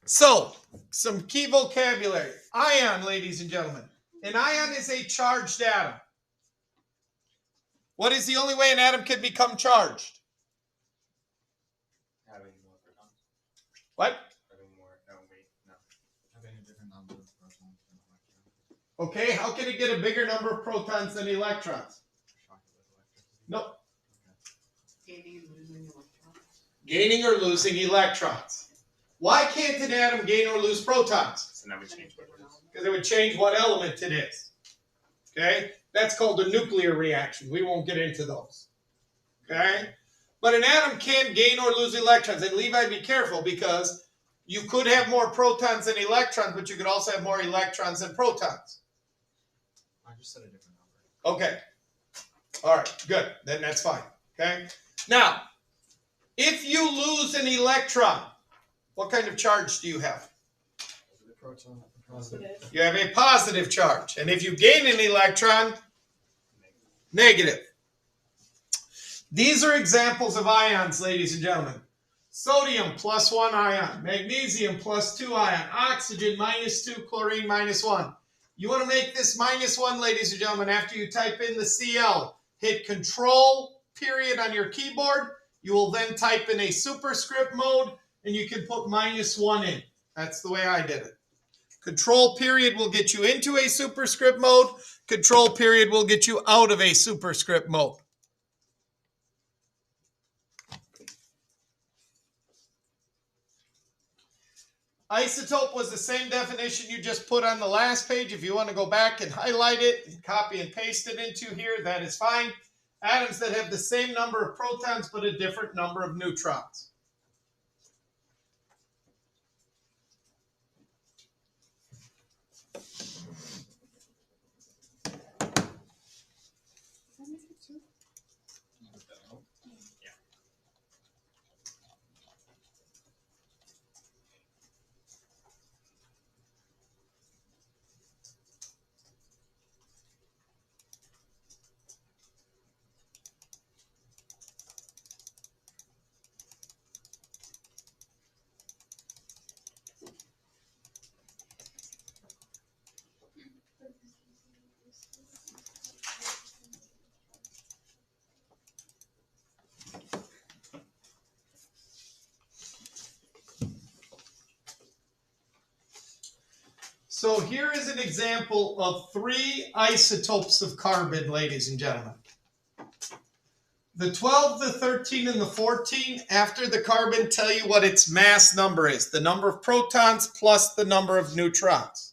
So, some key vocabulary. Ion, ladies and gentlemen. An ion is a charged atom. What is the only way an atom can become charged? Having more protons. What? Having more. No, wait. No. Having a different number of protons than electrons. Okay, how can it get a bigger number of protons than electrons? Shock it with electricity. Nope. Gaining and losing electrons. Gaining or losing electrons. Why can't an atom gain or lose protons? So now we change what it is. Because it would change what element it is. Okay? That's called a nuclear reaction. We won't get into those. Okay? But an atom can gain or lose electrons. And Levi, be careful, because you could have more protons than electrons, but you could also have more electrons than protons. I just said a different number. Okay. All right, good. Then that's fine. Okay? Now, if you lose an electron, what kind of charge do you have? Proton. Positive. You have a positive charge. And if you gain an electron, negative. These are examples of ions, ladies and gentlemen. Sodium +1 ion, magnesium +2 ion, oxygen -2, chlorine -1. You want to make this -1, ladies and gentlemen, after you type in the Cl, hit Control period on your keyboard. You will then type in a superscript mode, and you can put -1 in. That's the way I did it. Control period will get you into a superscript mode. Control period will get you out of a superscript mode. Isotope was the same definition you just put on the last page. If you want to go back and highlight it and copy and paste it into here, that is fine. Atoms that have the same number of protons but a different number of neutrons. So here is an example of 3 isotopes of carbon, ladies and gentlemen. The 12, the 13, and the 14, after the carbon, tell you what its mass number is. The number of protons plus the number of neutrons.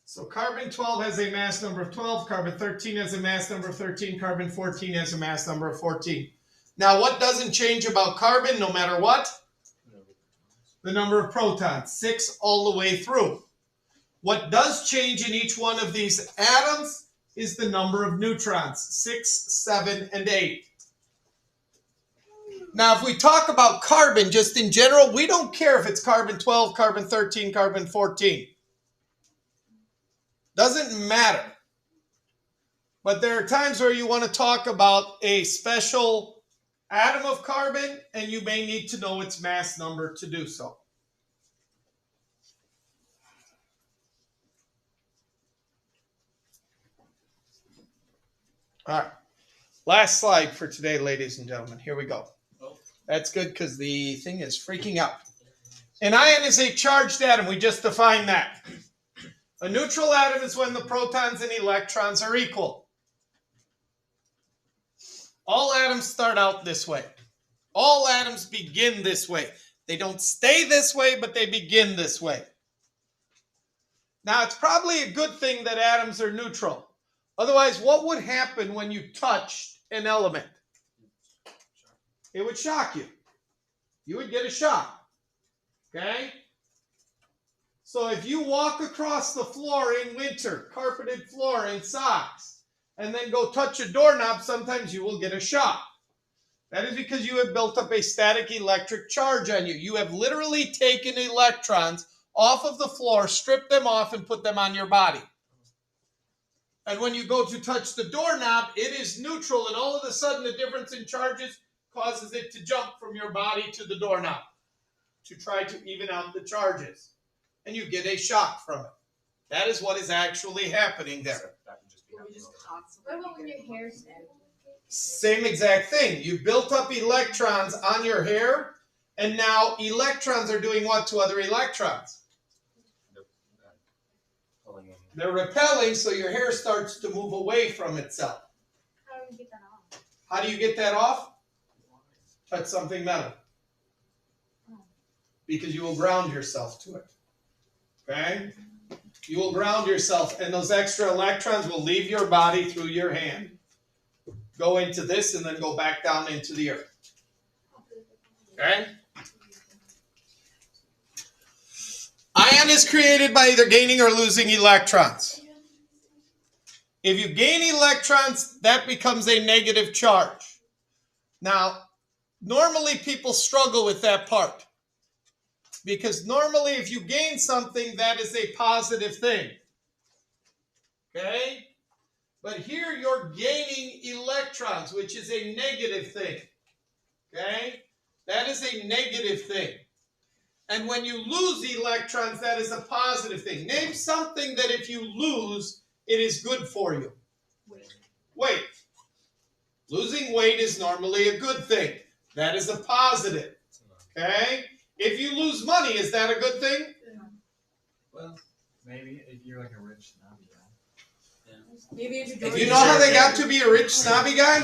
So carbon 12 has a mass number of 12, carbon 13 has a mass number of 13, carbon 14 has a mass number of 14. Now, what doesn't change about carbon, no matter what? The number of protons, 6 all the way through. What does change in each one of these atoms is the number of neutrons, 6, 7, and 8. Now, if we talk about carbon just in general, we don't care if it's carbon 12, carbon 13, carbon 14. Doesn't matter. But there are times where you want to talk about a special atom of carbon, and you may need to know its mass number to do so. All right. Last slide for today, ladies and gentlemen. Here we go. That's good because the thing is freaking out. An ion is a charged atom. We just defined that. A neutral atom is when the protons and electrons are equal. All atoms start out this way. All atoms begin this way. They don't stay this way, but they begin this way. Now, it's probably a good thing that atoms are neutral. Otherwise, what would happen when you touched an element? It would shock you. You would get a shock. Okay? So if you walk across the floor in winter, carpeted floor in socks, and then go touch a doorknob, sometimes you will get a shock. That is because you have built up a static electric charge on you. You have literally taken electrons off of the floor, stripped them off, and put them on your body. And when you go to touch the doorknob, it is neutral, and all of a sudden the difference in charges causes it to jump from your body to the doorknob to try to even out the charges. And you get a shock from it. That is what is actually happening there. That would just be We just happening. constantly. What about when your hair's dead? Same exact thing. You built up electrons on your hair, and now electrons are doing what to other electrons? Pulling in. They're repelling, so your hair starts to move away from itself. How do we get that off? How do you get that off? Touch something metal. Because you will ground yourself to it. Okay? You will ground yourself, and those extra electrons will leave your body through your hand. Go into this and then go back down into the earth. Okay? Ion is created by either gaining or losing electrons. If you gain electrons, that becomes a negative charge. Now, normally people struggle with that part. Because normally if you gain something, that is a positive thing. Okay? But here you're gaining electrons, which is a negative thing. Okay? That is a negative thing. And when you lose electrons, that is a positive thing. Name something that if you lose, it is good for you. Weight. Losing weight is normally a good thing. That is a positive. Okay? If you lose money, is that a good thing? Well, maybe if you're like a rich snobby guy. Maybe if Do you know how they got to be a rich snobby guy?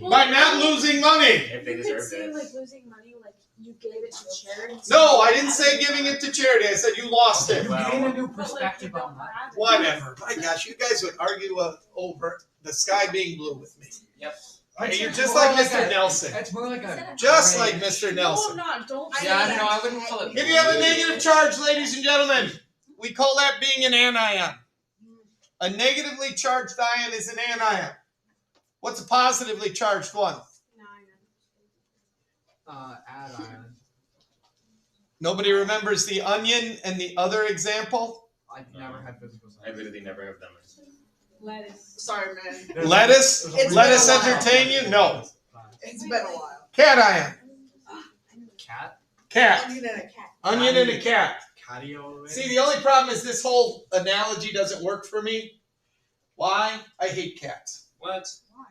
By not losing money. If they You could deserved say it. like losing money, like you gave it to charity. No, I didn't say giving it to charity. I said you lost it. You gain a new perspective on that. Whatever. My gosh, you guys would argue over the sky being blue with me. Yep. You're just like Mr. Nelson. It's more like a. Just like Mr. No, Nelson. I'm not. Don't. Yeah, no, I wouldn't call it. If you have a negative charge, ladies and gentlemen, we call that being an anion. A negatively charged ion is an anion. What's a positively charged one? Add ion. Nobody remembers the onion and the other example? I've never had physical I science. literally never have done it. Lettuce. Sorry, man. Lettuce? It's Lettuce been a while. entertain you? No. It's been a while. Cat ion. Cat? Cat. Onion and a cat. Onion and a cat. Catty all the way? See, the only problem is this whole analogy doesn't work for me. Why? I hate cats. What?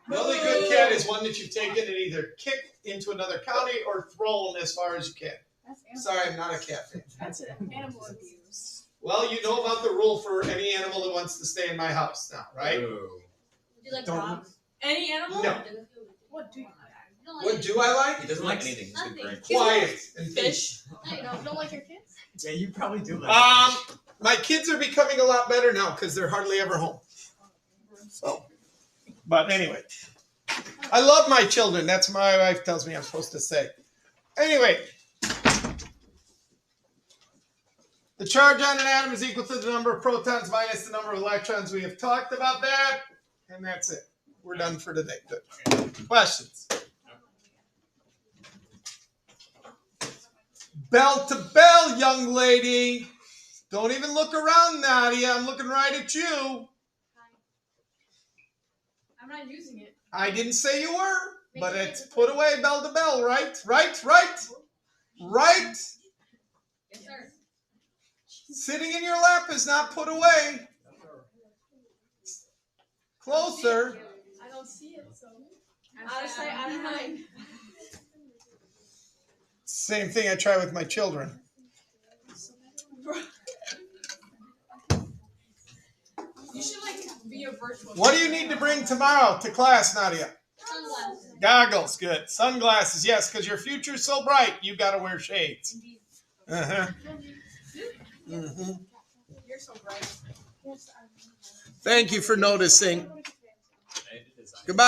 The only good cat is one that you've taken and either kicked into another county or thrown as far as you can. That's animal. Sorry, I'm not a cat fan. That's animal abuse. Well, you know about the rule for any animal that wants to stay in my house now, right? Ooh. Do you like Don't- dogs? Any animal? No. What do you like? What do I like? He doesn't like anything. He's good brain. Quiet and peace. Fish. No, you don't like your kids? Yeah, you probably do like My kids are becoming a lot better now because they're hardly ever home. So, but anyway, I love my children. That's what my wife tells me I'm supposed to say. Anyway, the charge on an atom is equal to the number of protons minus the number of electrons. We have talked about that, and that's it. We're done for today. Good. Questions? Bell to bell, young lady. Don't even look around, Nadia. I'm looking right at you. I'm not using it. I didn't say you were, but it's put away bell to bell, right? Right? Right? Right? Yes, sir. Sitting in your lap is not put away. Closer. I don't see it, so. Out of sight, out of mind. Same thing I try with my children. You should like be a virtual. What do you need to bring tomorrow to class, Nadia? Sunglasses. Goggles, good. Sunglasses, yes, because your future's so bright, you got to wear shades. Uh-huh. Mm-hmm. You're so bright. Thank you for noticing. I did design. Goodbye.